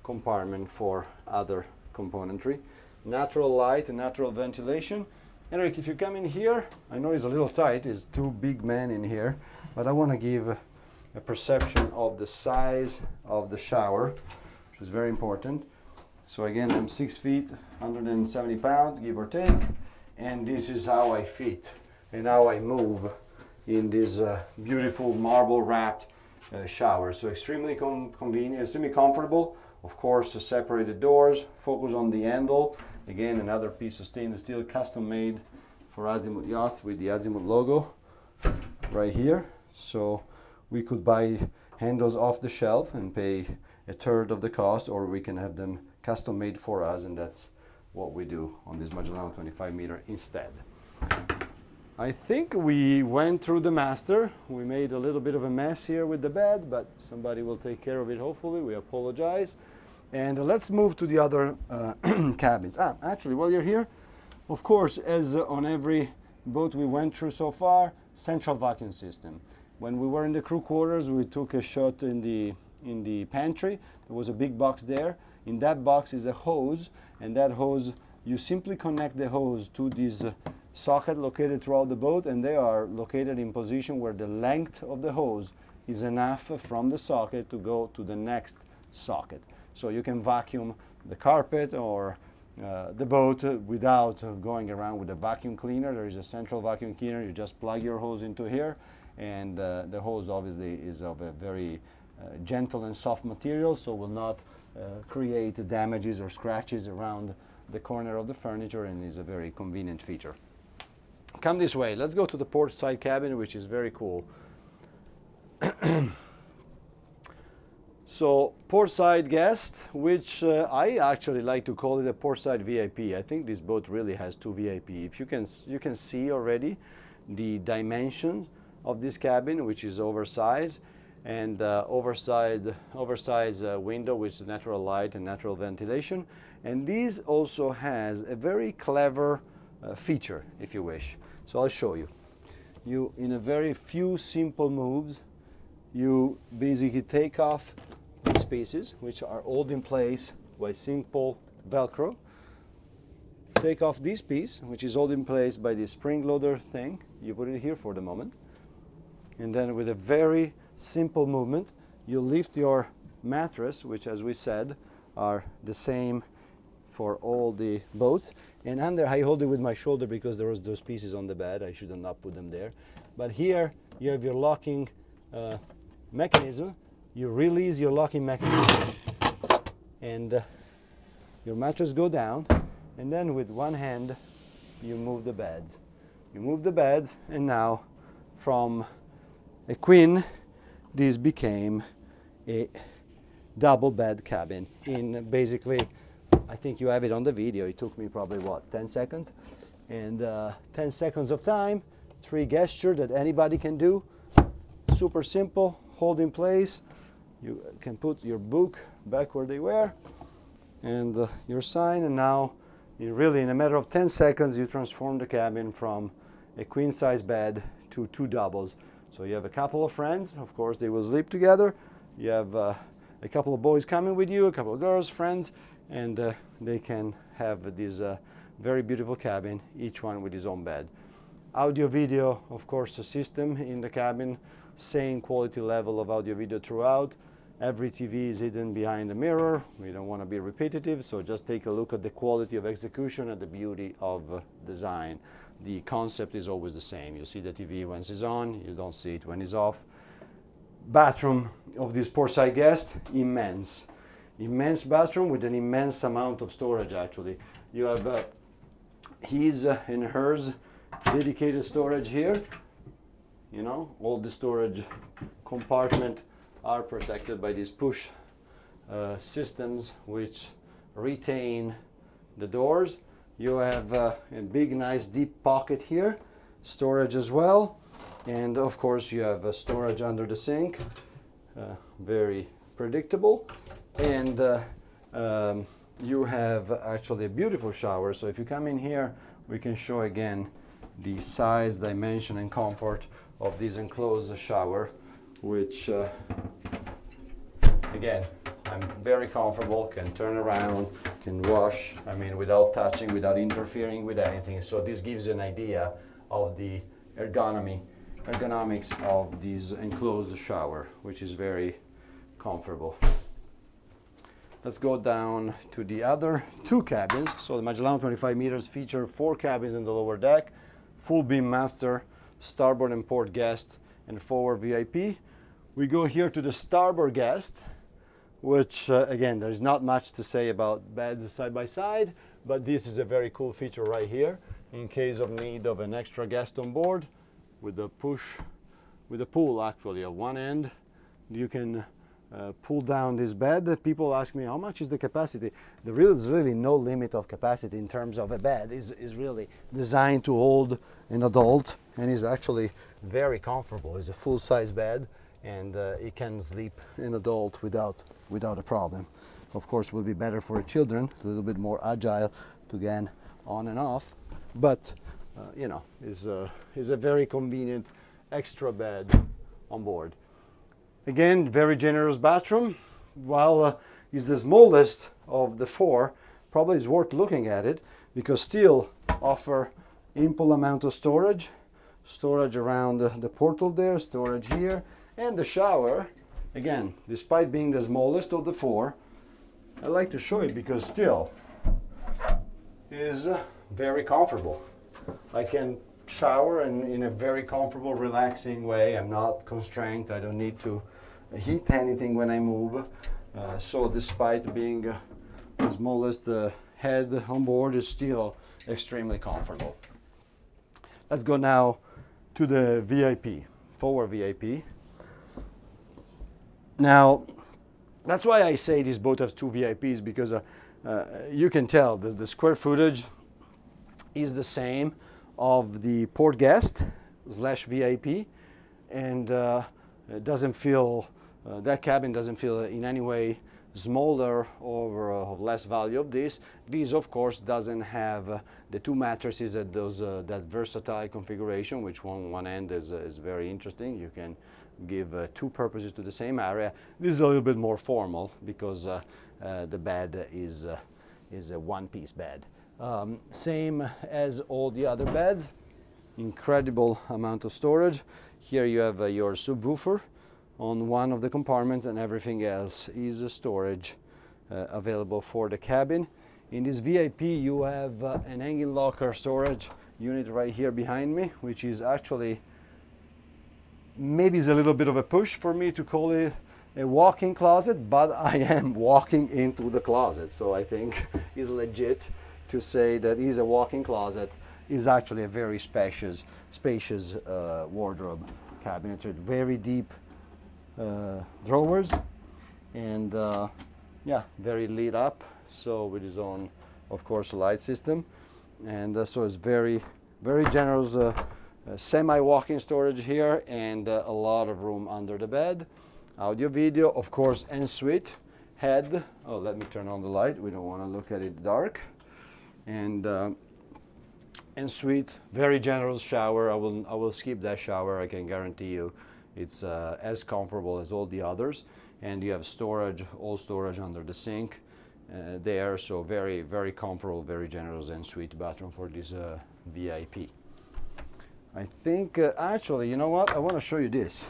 compartment for other componentry. Natural light and natural ventilation. Eric, if you come in here, I know it's a little tight, it's 2 big men in here, but I want to give a perception of the size of the shower, which is very important. So again, I'm 6 feet, 170 pounds, give or take, and this is how I fit and how I move in this beautiful marble wrapped shower. So extremely convenient, extremely comfortable. Of course, separated doors, focus on the handle. Again, another piece of stainless steel, custom made for Azimut Yachts with the Azimut logo right here. So we could buy handles off the shelf and pay a third of the cost, or we can have them custom made for us, and that's what we do on this Magellano 25 meter instead. I think we went through the master. We made a little bit of a mess here with the bed, but somebody will take care of it, hopefully. We apologize. And let's move to the other cabins. Actually, while you're here, of course, as on every boat we went through so far, central vacuum system. When we were in the crew quarters, we took a shot in the pantry. There was a big box there. In that box is a hose, and that hose, you simply connect the hose to this socket located throughout the boat, and they are located in position where the length of the hose is enough from the socket to go to the next socket. So you can vacuum the carpet or the boat without going around with a vacuum cleaner. There is a central vacuum cleaner. You just plug your hose into here, and the hose obviously is of a very gentle and soft material, so will not create damages or scratches around the corner of the furniture, and is a very convenient feature. Come this way. Let's go to the port side cabin, which is very cool. So port side guest, which I actually like to call it a port side VIP. I think this boat really has two VIP. If you can see already the dimensions of this cabin, which is oversized, and oversized window with natural light and natural ventilation. And this also has a very clever feature, if you wish. So I'll show you. You, in a very few simple moves, you basically take off these pieces, which are all in place by simple Velcro. Take off this piece, which is all in place by this spring loader thing. You put it here for the moment. And then with a very simple movement, you lift your mattress, which, as we said, are the same for all the boats. And under, I hold it with my shoulder because there was those pieces on the bed. I should have not put them there. But here you have your locking mechanism. You release your locking mechanism, and your mattress go down. And then with one hand, you move the beds. You move the beds, and now from a queen, this became a double bed cabin in basically, I think you have it on the video. It took me probably, what, 10 seconds? And 10 seconds of time, 3 gestures that anybody can do. Super simple, hold in place. You can put your book back where they were, and your sign, and now in a matter of 10 seconds, you transform the cabin from a queen size bed to 2 doubles. So you have a couple of friends, of course they will sleep together. You have a couple of boys coming with you, a couple of girls, friends, and they can have this very beautiful cabin, each one with his own bed. Audio video, of course, a system in the cabin, same quality level of audio video throughout. Every TV is hidden behind a mirror. We don't want to be repetitive, so just take a look at the quality of execution and the beauty of design. The concept is always the same. You see the TV when it's on, you don't see it when it's off. Bathroom of this portside guest, immense. Immense bathroom with an immense amount of storage, actually. You have his and hers dedicated storage here. You know, all the storage compartment are protected by these push systems which retain the doors. You have a big, nice, deep pocket here, storage as well, and of course you have storage under the sink, very predictable, and you have actually a beautiful shower. So if you come in here, we can show again the size, dimension, and comfort of this enclosed shower, which again, I'm very comfortable, can turn around, can wash, I mean, without touching, without interfering with anything. So this gives you an idea of the ergonomics of this enclosed shower, which is very comfortable. Let's go down to the other 2 cabins. So the Magellano 25 meters feature 4 cabins in the lower deck, full beam master, starboard and port guest, and forward VIP. We go here to the starboard guest, which again, there's not much to say about beds side by side, but this is a very cool feature right here in case of need of an extra guest on board. With the push, with the pull actually at one end, you can pull down this bed. People ask me, how much is the capacity? There is really no limit of capacity in terms of a bed. It's really designed to hold an adult, and is actually very comfortable. It's a full-size bed, and it can sleep an adult without a problem. Of course, it will be better for children. It's a little bit more agile to get on and off, but you know, is a very convenient extra bed on board. Again, very generous bathroom. While it's the smallest of the four, probably it's worth looking at it because still offer ample amount of storage around the portal there, storage here, and the shower. Again, despite being the smallest of the four, I like to show it because still is very comfortable. I can shower in a very comfortable, relaxing way. I'm not constrained. I don't need to heat anything when I move. So despite being the smallest head on board, is still extremely comfortable. Let's go now to the VIP, forward VIP. Now, that's why I say this boat has two VIPs, because you can tell that the square footage is the same of the port guest / VIP, and it doesn't feel, that cabin doesn't feel in any way smaller or of less value of this. This of course doesn't have the two mattresses at that versatile configuration, which one end is very interesting. You can give two purposes to the same area. This is a little bit more formal because the bed is a one-piece bed. Same as all the other beds. Incredible amount of storage. Here you have your subwoofer on one of the compartments, and everything else is storage available for the cabin. In this VIP you have an hanging locker storage unit right here behind me, which is actually, maybe it's a little bit of a push for me to call it a walk-in closet, but I am walking into the closet, so I think it's legit to say that is a walk-in closet. Is actually a very spacious wardrobe cabinet with very deep drawers, and yeah, very lit up, so with his own, of course, light system, and so it's very generous semi-walk-in storage here, and a lot of room under the bed. Audio video, of course, ensuite head. Oh, let me turn on the light, we don't want to look at it dark. And ensuite, very generous shower. I will skip that shower. I can guarantee you it's as comfortable as all the others. And you have storage, all storage under the sink there, so very comfortable, very generous ensuite bathroom for this VIP. I think actually, you know what, I want to show you this,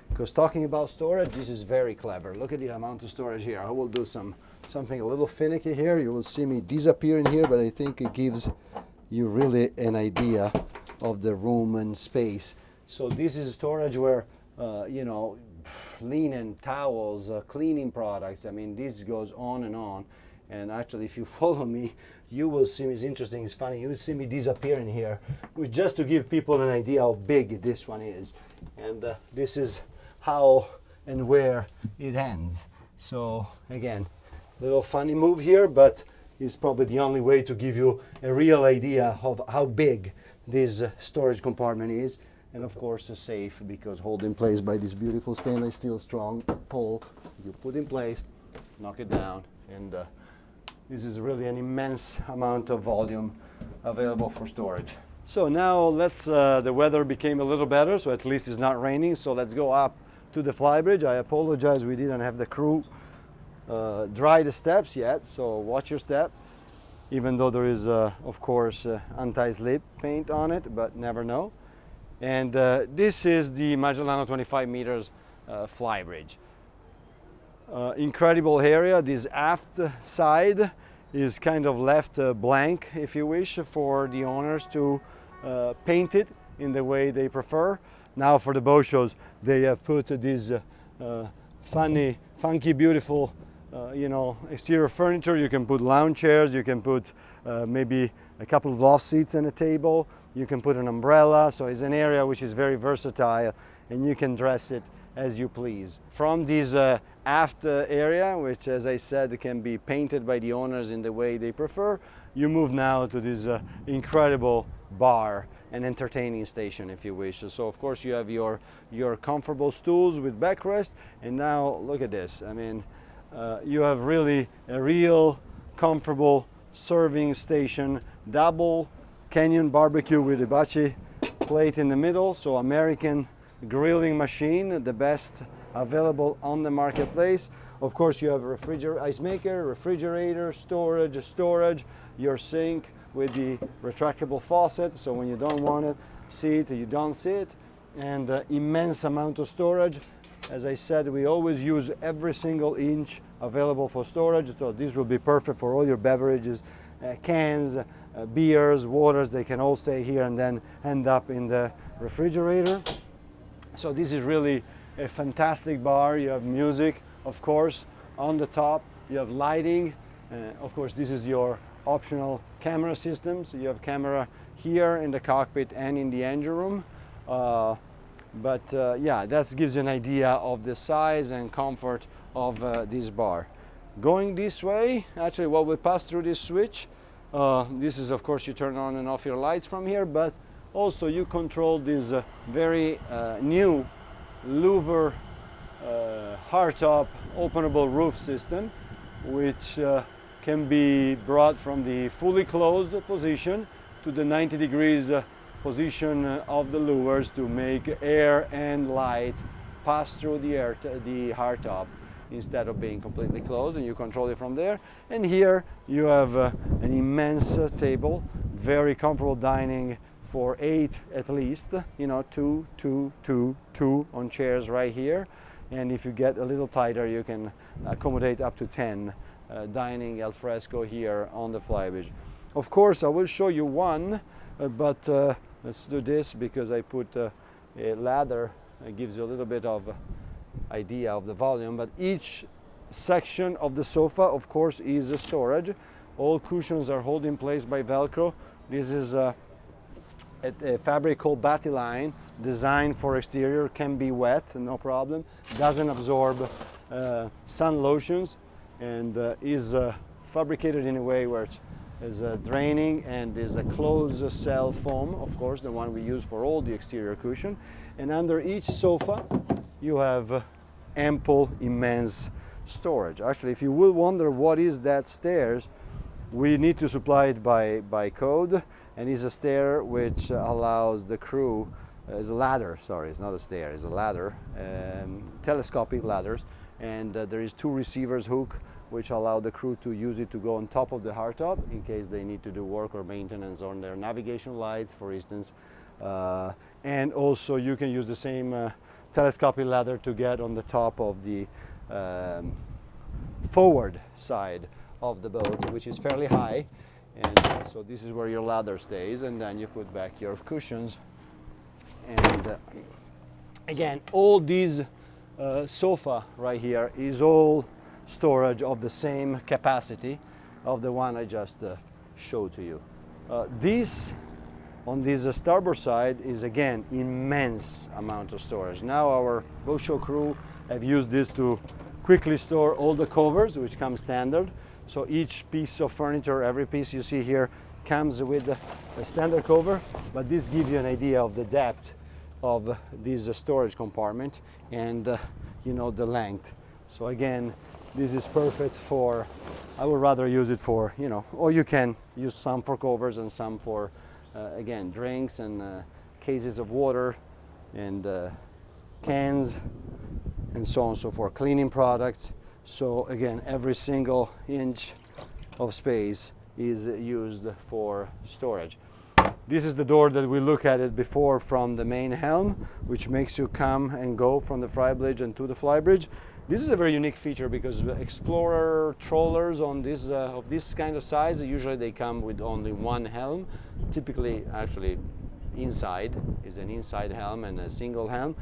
because talking about storage, this is very clever. Look at the amount of storage here. I will do something a little finicky here. You will see me disappear in here, but I think it gives you really an idea of the room and space. So this is storage where you know, linen, towels, cleaning products, I mean, this goes on and on. And actually, if you follow me, you will see me, it's interesting, it's funny, you will see me disappear in here, just to give people an idea how big this one is. And this is how and where it ends. So again, little funny move here, but it's probably the only way to give you a real idea of how big this storage compartment is. And of course, safe, because held in place by this beautiful stainless steel strong pole. You put in place, knock it down, and this is really an immense amount of volume available for storage. So now the weather became a little better, so at least it's not raining. So let's go up to the flybridge. I apologize, we didn't have the crew dry the steps yet, so watch your step. Even though there is, of course, anti-slip paint on it, but never know. And this is the Magellano 25 meters flybridge. Incredible area. This aft side is kind of left blank, if you wish, for the owners to paint it in the way they prefer. Now for the boat shows, they have put this funky, beautiful you know, exterior furniture. You can put lounge chairs, you can put maybe a couple of love seats and a table, you can put an umbrella. So it's an area which is very versatile, and you can dress it as you please. From this aft area, which as I said can be painted by the owners in the way they prefer, you move now to this incredible bar, an entertaining station if you wish. So of course you have your comfortable stools with backrest, and now look at this. I mean, you have really a real comfortable serving station, double canyon barbecue with hibachi plate in the middle, so American grilling machine, the best available on the marketplace. Of course you have a ice maker, refrigerator, storage, your sink with the retractable faucet, so when you don't want it, see it, you don't see it, and immense amount of storage. As I said, we always use every single inch available for storage, so this will be perfect for all your beverages, cans, beers, waters. They can all stay here and then end up in the refrigerator. So this is really a fantastic bar. You have music, of course, on the top. You have lighting. Of course, this is your optional camera system. So you have camera here in the cockpit and in the engine room. Yeah, that gives you an idea of the size and comfort of this bar. Going this way, actually, while we pass through this switch, this is, of course, you turn on and off your lights from here, but also you control this very new louver hardtop openable roof system, which can be brought from the fully closed position to the 90 degrees position of the louvers to make air and light pass through the hardtop instead of being completely closed, and you control it from there. And here you have an immense table, very comfortable dining for 8 at least, you know, two on chairs right here. And if you get a little tighter, you can accommodate up to 10 dining al fresco here on the flybridge. Of course, I will show you one, but let's do this because I put a ladder. It gives you a little bit of idea of the volume, but each section of the sofa, of course, is a storage. All cushions are held in place by Velcro. This is a fabric called Battylene, designed for exterior, can be wet, no problem, doesn't absorb sun lotions, and is fabricated in a way where it is draining, and is a closed cell foam, of course, the one we use for all the exterior cushion. And under each sofa you have ample, immense storage. Actually, if you will wonder what is that stairs, we need to supply it by code, and it's a stair which allows the crew, is a ladder, sorry, it's not a stair, it's a ladder, telescopic ladders, and there is 2 receivers hook which allow the crew to use it to go on top of the hardtop in case they need to do work or maintenance on their navigation lights, for instance. And also you can use the same telescopic ladder to get on the top of the forward side of the boat, which is fairly high, and so this is where your ladder stays, and then you put back your cushions. And again, all these sofa right here is all storage of the same capacity of the one I just showed to you. This on this starboard side is again immense amount of storage. Now our boat show crew have used this to quickly store all the covers, which come standard. So each piece of furniture, every piece you see here, comes with a standard cover, but this gives you an idea of the depth of this storage compartment and you know, the length. So again, this is perfect for, I would rather use it for, you know, or you can use some for covers and some for again, drinks and cases of water and cans and so on and so forth, cleaning products. So again, every single inch of space is used for storage. This is the door that we looked at it before from the main helm, which makes you come and go from the flybridge and to the flybridge. This is a very unique feature because Explorer trawlers on this of this kind of size, usually they come with only one helm. Typically, actually, inside is an inside helm and a single helm.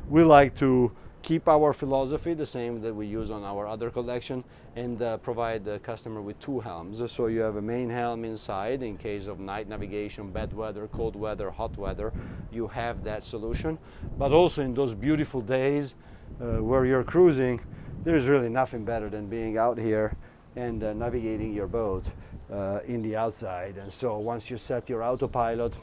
We like to keep our philosophy the same that we use on our other collection and provide the customer with 2 helms. So you have a main helm inside in case of night navigation, bad weather, cold weather, hot weather. You have that solution. But also in those beautiful days where you're cruising, there's really nothing better than being out here and navigating your boat in the outside. And so once you set your autopilot,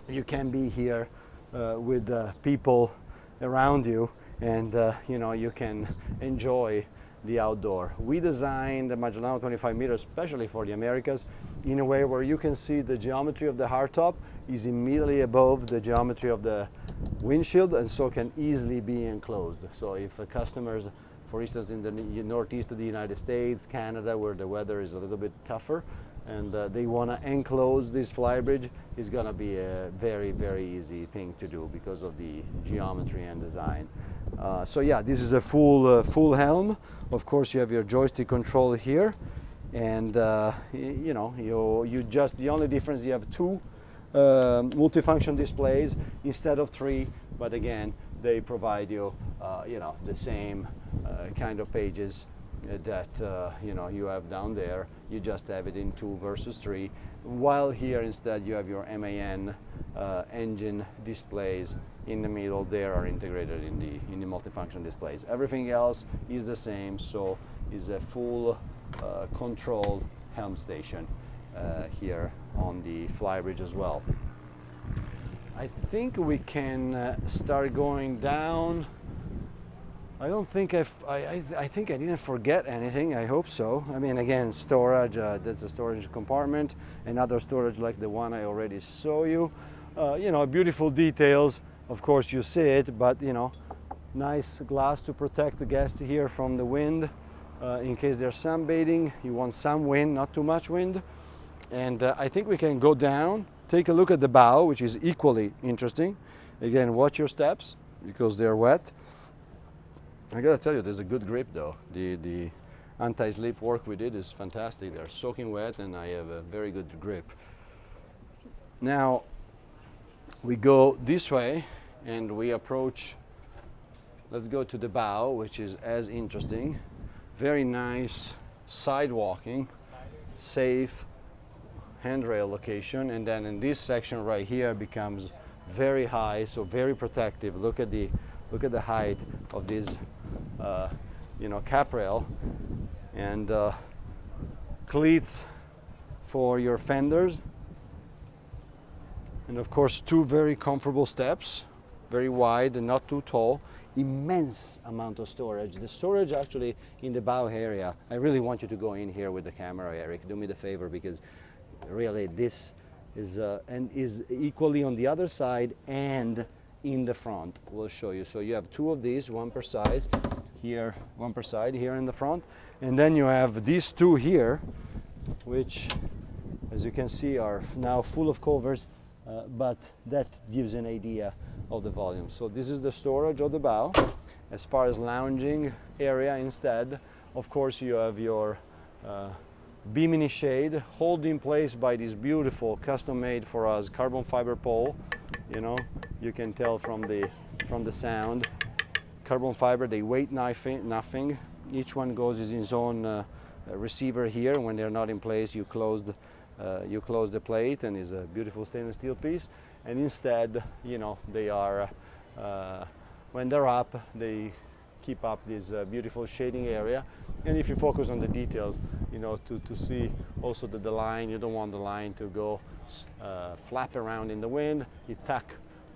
you can be here with people around you, and you know, you can enjoy the outdoor. We designed the Magellano 25 meters especially for the Americas in a way where you can see the geometry of the hardtop is immediately above the geometry of the windshield, and so can easily be enclosed. So if customers, for instance, in the northeast of the United States, Canada, where the weather is a little bit tougher, and they want to enclose this flybridge, it's going to be a very, very easy thing to do because of the geometry and design. So yeah, this is a full helm. Of course, you have your joystick control here, and you know, you just, the only difference, you have two multifunction displays instead of three, but again, they provide you, you know, the same kind of pages that you know, you have down there. You just have it in 2 versus 3, while here instead you have your MAN engine displays in the middle. They are integrated in the multifunction displays. Everything else is the same, so is a full controlled helm station here on the flybridge as well. I think we can start going down. I don't think I think I didn't forget anything. I hope so. I mean, again, storage, that's a storage compartment. Another storage like the one I already saw you. You know, beautiful details. Of course, you see it, but you know, nice glass to protect the guests here from the wind. In case they're sunbathing, you want some wind, not too much wind. And I think we can go down, take a look at the bow, which is equally interesting. Again, watch your steps because they're wet. I gotta tell you, there's a good grip though. The anti-slip work we did is fantastic. They're soaking wet, and I have a very good grip. Now we go this way and we approach. Let's go to the bow, which is as interesting. Very nice sidewalking, safe handrail location, and then in this section right here becomes very high, so very protective. Look at the height of this you know, cap rail, and cleats for your fenders, and of course 2 very comfortable steps, very wide and not too tall. Immense amount of storage. The storage actually in the bow area, I really want you to go in here with the camera, Eric, do me the favor, because really this is and is equally on the other side and in the front. We'll show you. So you have 2 of these, one per size here, one per side here in the front, and then you have these 2 here, which as you can see are now full of covers, but that gives an idea of the volume. So this is the storage of the bow. As far as lounging area instead, of course you have your Bimini shade, held in place by this beautiful custom made for us carbon fiber pole. You know, you can tell from the sound. Carbon fiber, they weight nothing. Each one goes in its own receiver here. When they're not in place, you close the plate, and it's a beautiful stainless steel piece. And instead, you know, they are when they're up, they keep up this beautiful shading area. And if you focus on the details, you know, to see also that the line, you don't want the line to go flap around in the wind. You tuck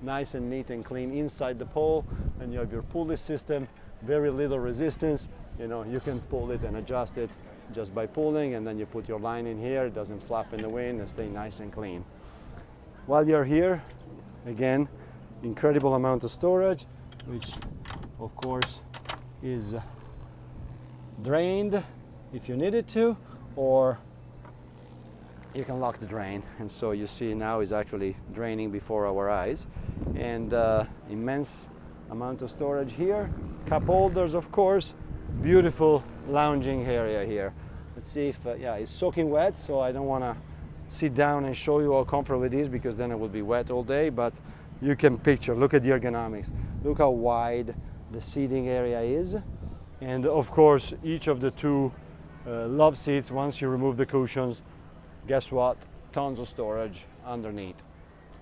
nice and neat and clean inside the pole, and you have your pulley system, very little resistance. You know, you can pull it and adjust it just by pulling, and then you put your line in here. It doesn't flap in the wind and stay nice and clean. While you're here, again, incredible amount of storage, which of course is drained if you need it to, or you can lock the drain, and so you see now is actually draining before our eyes. And immense amount of storage here. Cup holders, of course. Beautiful lounging area here. Let's see if yeah, it's soaking wet, so I don't want to sit down and show you how comfortable it is, because then it will be wet all day. But you can picture, look at the ergonomics, look how wide the seating area is. And of course, each of the 2 love seats, once you remove the cushions, guess what? Tons of storage underneath.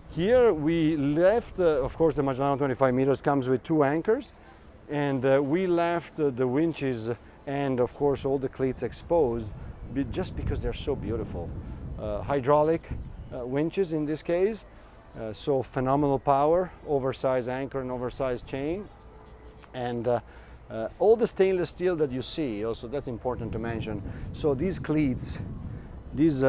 Here we left, of course, the Magellano 25 meters comes with 2 anchors, And we left the winches and of course all the cleats exposed just because they're so beautiful. Hydraulic winches in this case, so phenomenal power, oversized anchor and oversized chain, and all the stainless steel that you see, also that's important to mention. So these cleats, these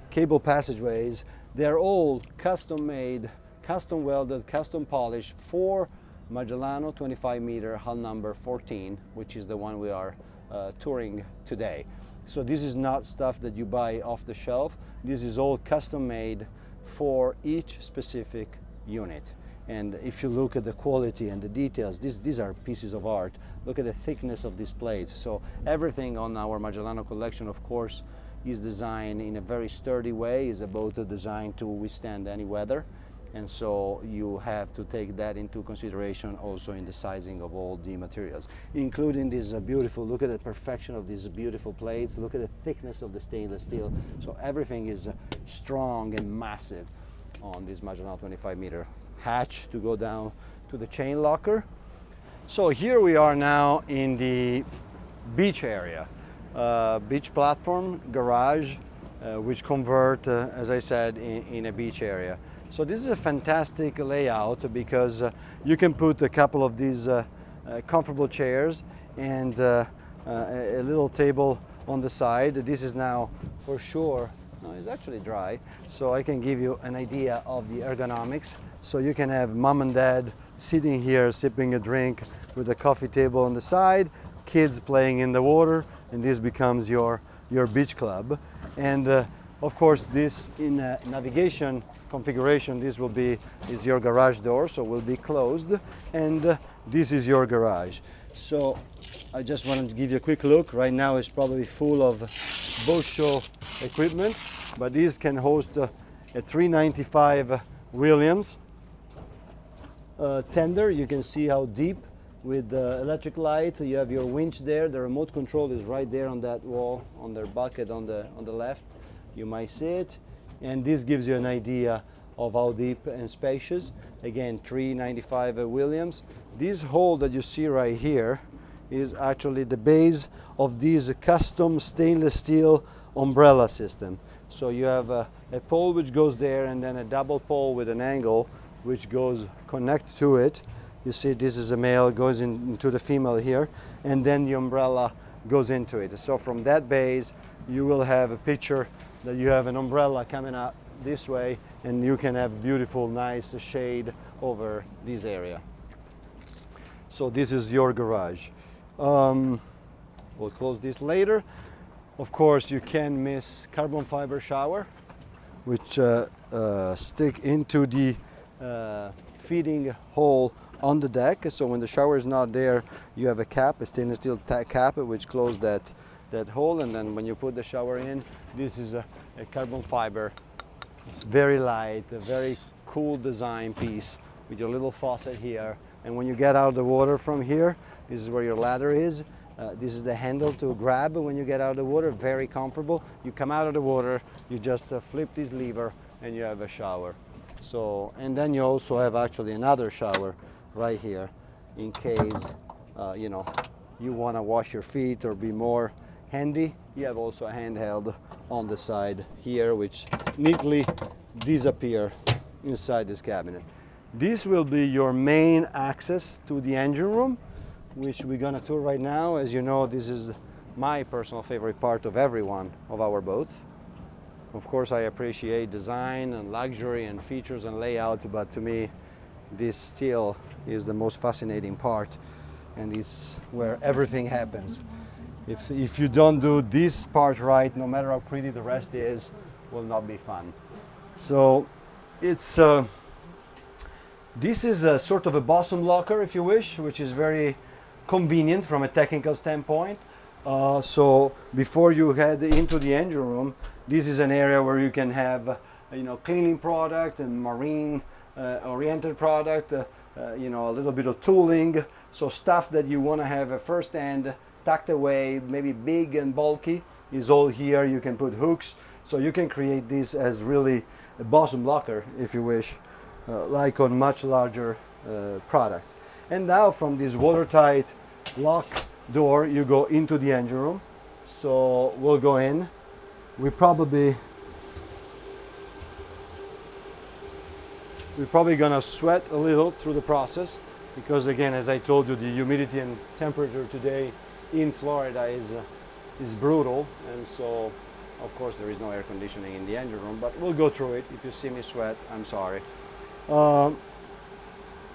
cable passageways, they're all custom made, custom welded, custom polished for Magellano 25 meter hull number 14, which is the one we are touring today. So this is not stuff that you buy off the shelf. This is all custom made for each specific unit. And if you look at the quality and the details, these are pieces of art. Look at the thickness of these plates. So everything on our Magellano collection, of course, is designed in a very sturdy way, is a boat designed to withstand any weather. And so you have to take that into consideration also in the sizing of all the materials, including this beautiful, look at the perfection of these beautiful plates, look at the thickness of the stainless steel. So everything is strong and massive on this Magellano 25 meter hatch to go down to the chain locker. So here we are now in the beach area, beach platform, garage, which convert, as I said, in a beach area. So this is a fantastic layout because you can put a couple of these comfortable chairs and a little table on the side. This is now for sure, no, it's actually dry, so I can give you an idea of the ergonomics. So you can have mom and dad sitting here sipping a drink with a coffee table on the side, kids playing in the water, and this becomes your beach club. And of course, this in navigation configuration, this is your garage door, so will be closed, and this is your garage. So I just wanted to give you a quick look. Right now it's probably full of boat show equipment, but this can host a 395 Williams tender. You can see how deep with the electric light. You have your winch there. The remote control is right there on that wall, on their bucket on the left. You might see it. And this gives you an idea of how deep and spacious. Again, 395 Williams. This hole that you see right here is actually the base of this custom stainless steel umbrella system. So you have a pole which goes there, and then a double pole with an angle which goes connect to it. You see this is a male, goes into the female here, and then the umbrella goes into it. So from that base you will have a picture that you have an umbrella coming out this way, and you can have beautiful nice shade over this area. So this is your garage. We'll close this later. Of course, you can miss carbon fiber shower, which stick into the feeding hole on the deck. So when the shower is not there, you have a cap, a stainless steel cap, which closes that hole, and then when you put the shower in, this is a carbon fiber. It's very light, a very cool design piece with your little faucet here. And when you get out of the water from here, this is where your ladder is. This is the handle to grab when you get out of the water, very comfortable. You come out of the water, you just flip this lever and you have a shower. So, and then you also have actually another shower right here in case you know, you want to wash your feet or be more handy. You have also a handheld on the side here, which neatly disappear inside this cabinet. This will be your main access to the engine room, which we're gonna tour right now. As you know, this is my personal favorite part of every one of our boats. Of course, I appreciate design and luxury and features and layout, but to me, this still is the most fascinating part, and it's where everything happens. If you don't do this part right, no matter how pretty the rest is, will not be fun. So it's this is a sort of a bosom locker, if you wish, which is very convenient from a technical standpoint. So before you head into the engine room, this is an area where you can have you know, cleaning product and marine oriented product, you know, a little bit of tooling, so stuff that you want to have a first hand tucked away, maybe big and bulky, is all here. You can put hooks, so you can create this as really a bosom locker, if you wish, like on much larger products. And now from this watertight lock door, you go into the engine room. So we'll go in. We're probably gonna sweat a little through the process because, again, as I told you, the humidity and temperature today in Florida is brutal, and so of course there is no air conditioning in the engine room, but we'll go through it. If you see me sweat, I'm sorry.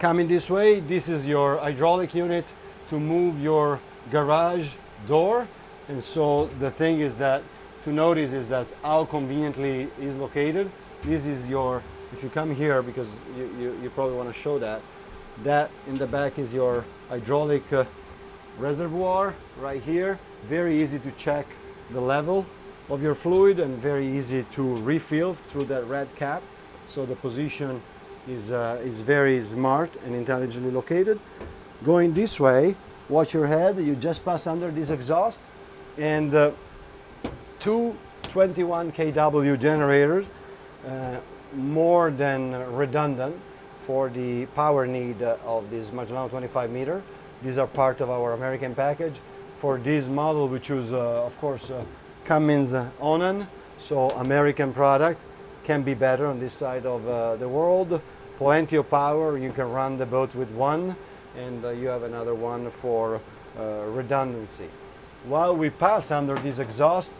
Coming this way, this is your hydraulic unit to move your garage door, and so the thing is that to notice is that how conveniently is located. This is your, if you come here, because you probably want to show that in the back is your hydraulic reservoir right here. Very easy to check the level of your fluid and very easy to refill through that red cap. So the position is very smart and intelligently located. Going this way, watch your head. You just pass under this exhaust, and two 21 kW generators, more than redundant for the power need of this Magellano 25 meter. These are part of our American package. For this model we choose of course Cummins Onan, so American product. Can be better on this side of the world. Plenty of power. You can run the boat with one, and you have another one for redundancy. While we pass under this exhaust,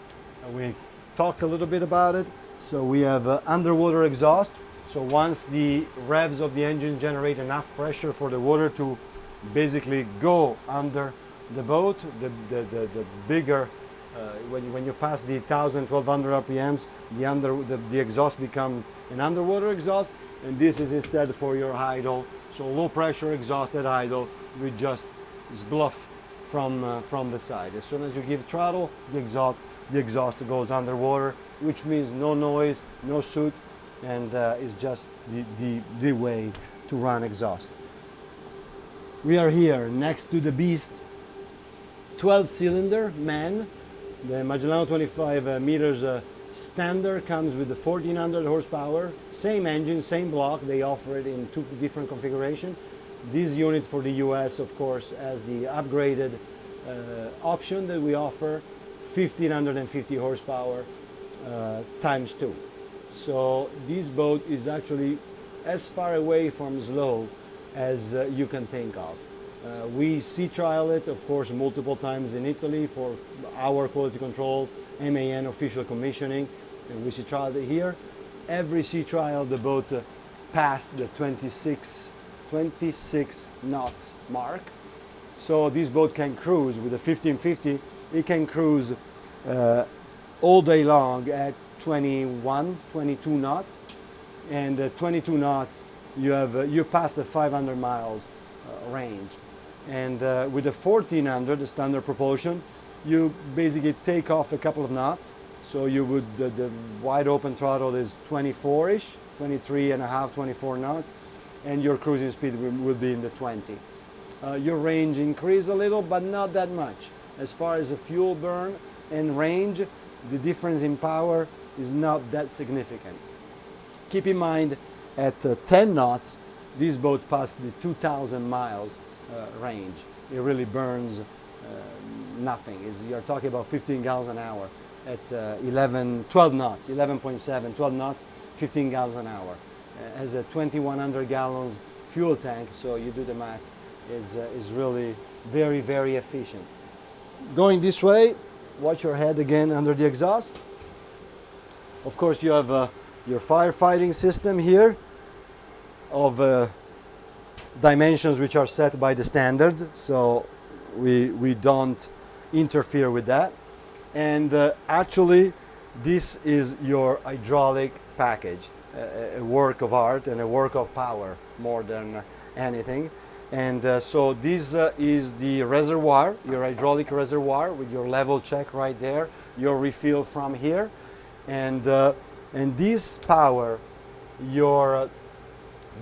we talk a little bit about it. So we have underwater exhaust. So once the revs of the engine generate enough pressure for the water to basically go under the boat, the bigger, when you pass the 1,000-1,200 RPMs, the exhaust becomes an underwater exhaust, and this is instead for your idle. So low pressure exhaust at idle, we just bluff from the side. As soon as you give throttle, the exhaust goes underwater, which means no noise, no soot, and it's just the way to run exhaust. We are here next to the beast 12-cylinder MAN. The Magellano 25 meters standard comes with the 1400 horsepower, same engine, same block. They offer it in two different configurations. This unit for the US, of course, has the upgraded option that we offer, 1550 horsepower times 2. So this boat is actually as far away from slow as you can think of. We sea trial it, of course, multiple times in Italy for our quality control, MAN official commissioning, and we sea trialed it here. Every sea trial the boat passed the 26 knots mark. So this boat can cruise with a 1550. It can cruise all day long at 21, 22 knots, and 22 knots you pass the 500 miles range. And with the 1400, the standard propulsion, you basically take off a couple of knots. So you would, the wide open throttle is 24-ish, 23 and a half, 24 knots, and your cruising speed will be in the 20. Your range increase a little, but not that much. As far as the fuel burn and range, the difference in power is not that significant. Keep in mind, at 10 knots, this boat passed the 2,000 miles range. It really burns nothing. You're talking about 15 gallons an hour at 12 knots, 11.7, 12 knots, 15 gallons an hour. Has a 2,100 gallons fuel tank, so you do the math. Is really very, very efficient. Going this way, watch your head again under the exhaust. Of course, you have your firefighting system here of dimensions which are set by the standards, so we don't interfere with that. And actually, this is your hydraulic package, a work of art and a work of power more than anything. And so this is the reservoir, your hydraulic reservoir with your level check right there, your refill from here. And this power, your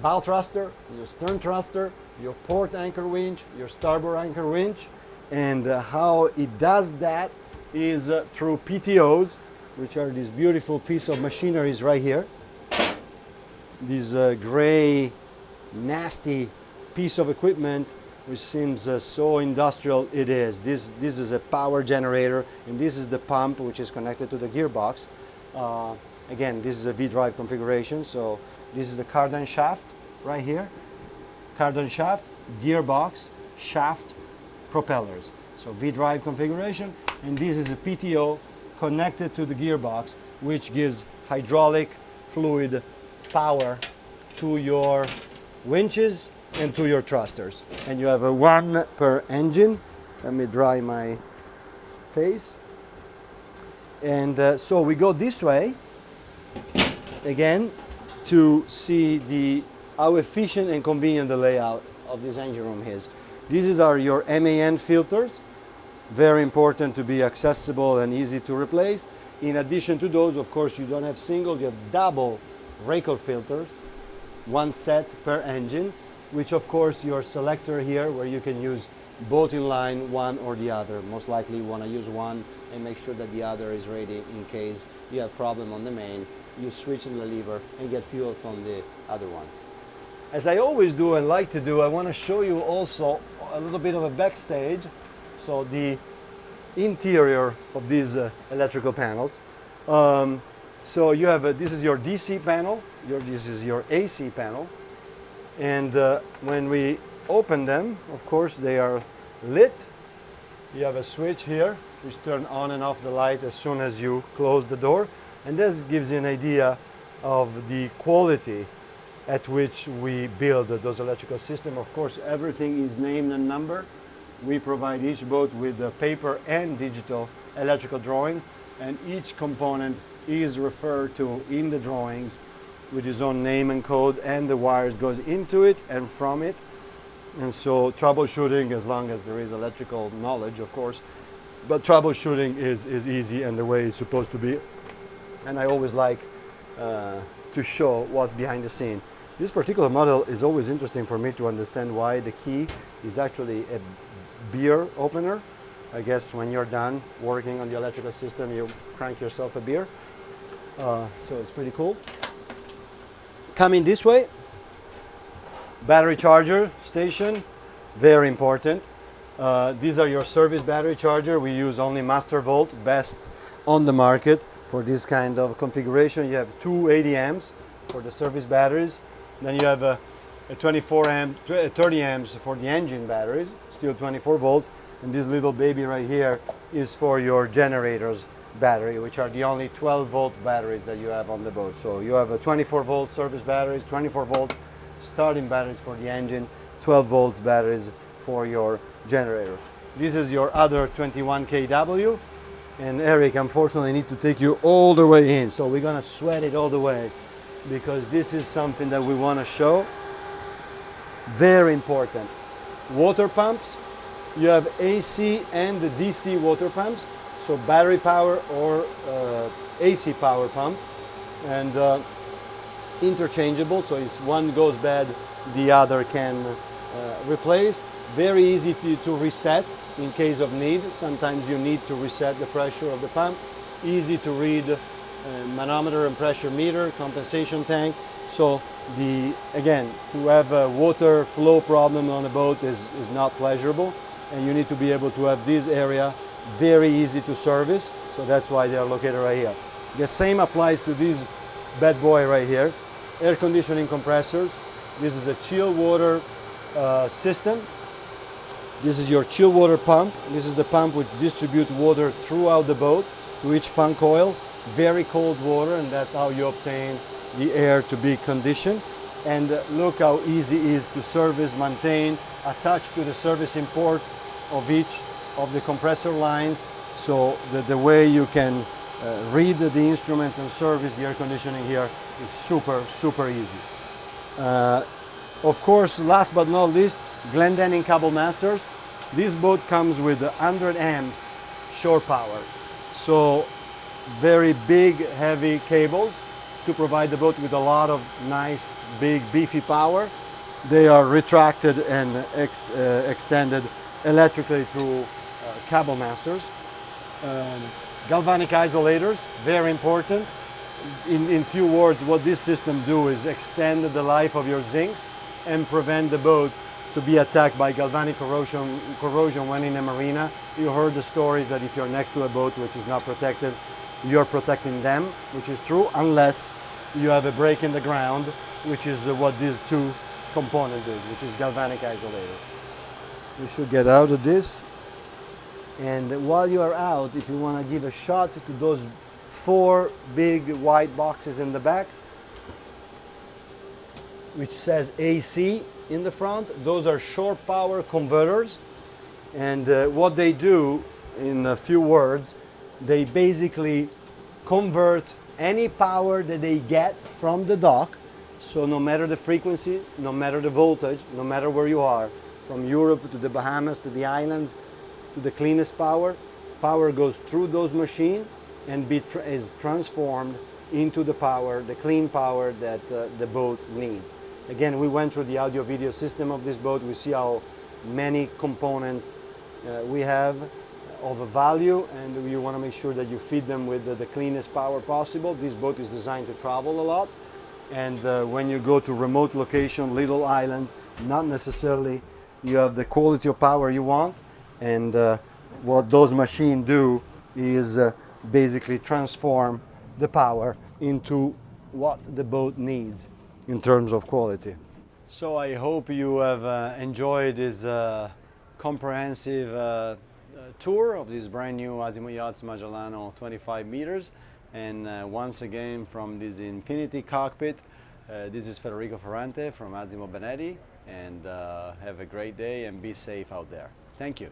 bow thruster, your stern thruster, your port anchor winch, your starboard anchor winch, and how it does that is through PTOs, which are this beautiful piece of machineries right here. This gray, nasty piece of equipment which seems so industrial. It is. This is a power generator, and this is the pump which is connected to the gearbox. Again, this is a V-drive configuration, so this is the cardan shaft right here. Cardan shaft, gearbox, shaft, propellers. So V-drive configuration, and this is a PTO connected to the gearbox, which gives hydraulic fluid power to your winches and to your thrusters. And you have a one per engine. Let me dry my face. And so we go this way again to see how efficient and convenient the layout of this engine room is. These are your MAN filters. Very important to be accessible and easy to replace. In addition to those, of course, you don't have single, you have double Raycor filters, one set per engine, which of course your selector here, where you can use both in line, one or the other. Most likely you want to use one and make sure that the other is ready in case you have problem on the main. You switch the lever and get fuel from the other one. As I always do and like to do, I want to show you also a little bit of a backstage. So the interior of these electrical panels. So you have this is your DC panel, this is your AC panel, and when we open them, of course they are lit. You have a switch here which turns on and off the light as soon as you close the door, and this gives you an idea of the quality at which we build those electrical systems. Of course, everything is named and numbered. We provide each boat with a paper and digital electrical drawing, and each component is referred to in the drawings with his own name and code, and the wires goes into it and from it. And so troubleshooting, as long as there is electrical knowledge, of course, but troubleshooting is easy and the way it's supposed to be. And I always like to show what's behind the scene. This particular model is always interesting for me to understand why the key is actually a beer opener. I guess when you're done working on the electrical system, you crank yourself a beer. So it's pretty cool. Coming this way, battery charger station, very important. These are your service battery charger. We use only Master Volt, best on the market for this kind of configuration. You have two 80 amps for the service batteries. Then you have a 30 amps for the engine batteries, still 24 volts. And this little baby right here is for your generators battery, which are the only 12 volt batteries that you have on the boat. So you have a 24 volt service batteries, 24 volt starting batteries for the engine, 12 volts batteries for your generator. This is your other 21 kW. And Eric, unfortunately, I need to take you all the way in. So we're gonna sweat it all the way because this is something that we wanna show. Very important. Water pumps. You have AC and the DC water pumps, so battery power or AC power pump, and interchangeable, so if one goes bad, the other can replace. Very easy to reset in case of need. Sometimes you need to reset the pressure of the pump. Easy to read manometer and pressure meter, compensation tank. So again, to have a water flow problem on a boat is not pleasurable, and you need to be able to have this area very easy to service. So that's why they are located right here. The same applies to this bad boy right here. Air conditioning compressors. This is a chill water system. This is your chill water pump. This is the pump which distributes water throughout the boat to each fan coil. Very cold water, and that's how you obtain the air to be conditioned. And look how easy it is to service, maintain, attached to the servicing port of each of the compressor lines. So the way you can read the instruments and service the air conditioning here is super easy. Of course, last but not least, Glendenning cable masters. This boat comes with 100 amps shore power. So very big, heavy cables to provide the boat with a lot of nice, big, beefy power. They are retracted and extended electrically through cable masters. Galvanic isolators, very important. In few words, what this system do is extend the life of your zincs and prevent the boat to be attacked by galvanic corrosion when in a marina. You heard the stories that if you're next to a boat which is not protected, you're protecting them, which is true, unless you have a break in the ground, which is what these two components is, which is galvanic isolator. You should get out of this. And while you are out, if you want to give a shot to those 4 big white boxes in the back, which says AC in the front, those are shore power converters. And what they do, in a few words, they basically convert any power that they get from the dock. So no matter the frequency, no matter the voltage, no matter where you are, from Europe to the Bahamas to the islands, to the cleanest power goes through those machines and is transformed into the power, the clean power that the boat needs. Again, we went through the audio video system of this boat. We see how many components we have of a value, and you want to make sure that you feed them with the cleanest power possible. This boat is designed to travel a lot, and when you go to remote location, little islands, not necessarily you have the quality of power you want. And what those machines do is basically transform the power into what the boat needs in terms of quality. So I hope you have enjoyed this comprehensive tour of this brand new Azimut Yachts Magellano 25 meters. And once again, from this infinity cockpit, this is Federico Ferrante from Azimut Vanity. And have a great day and be safe out there. Thank you.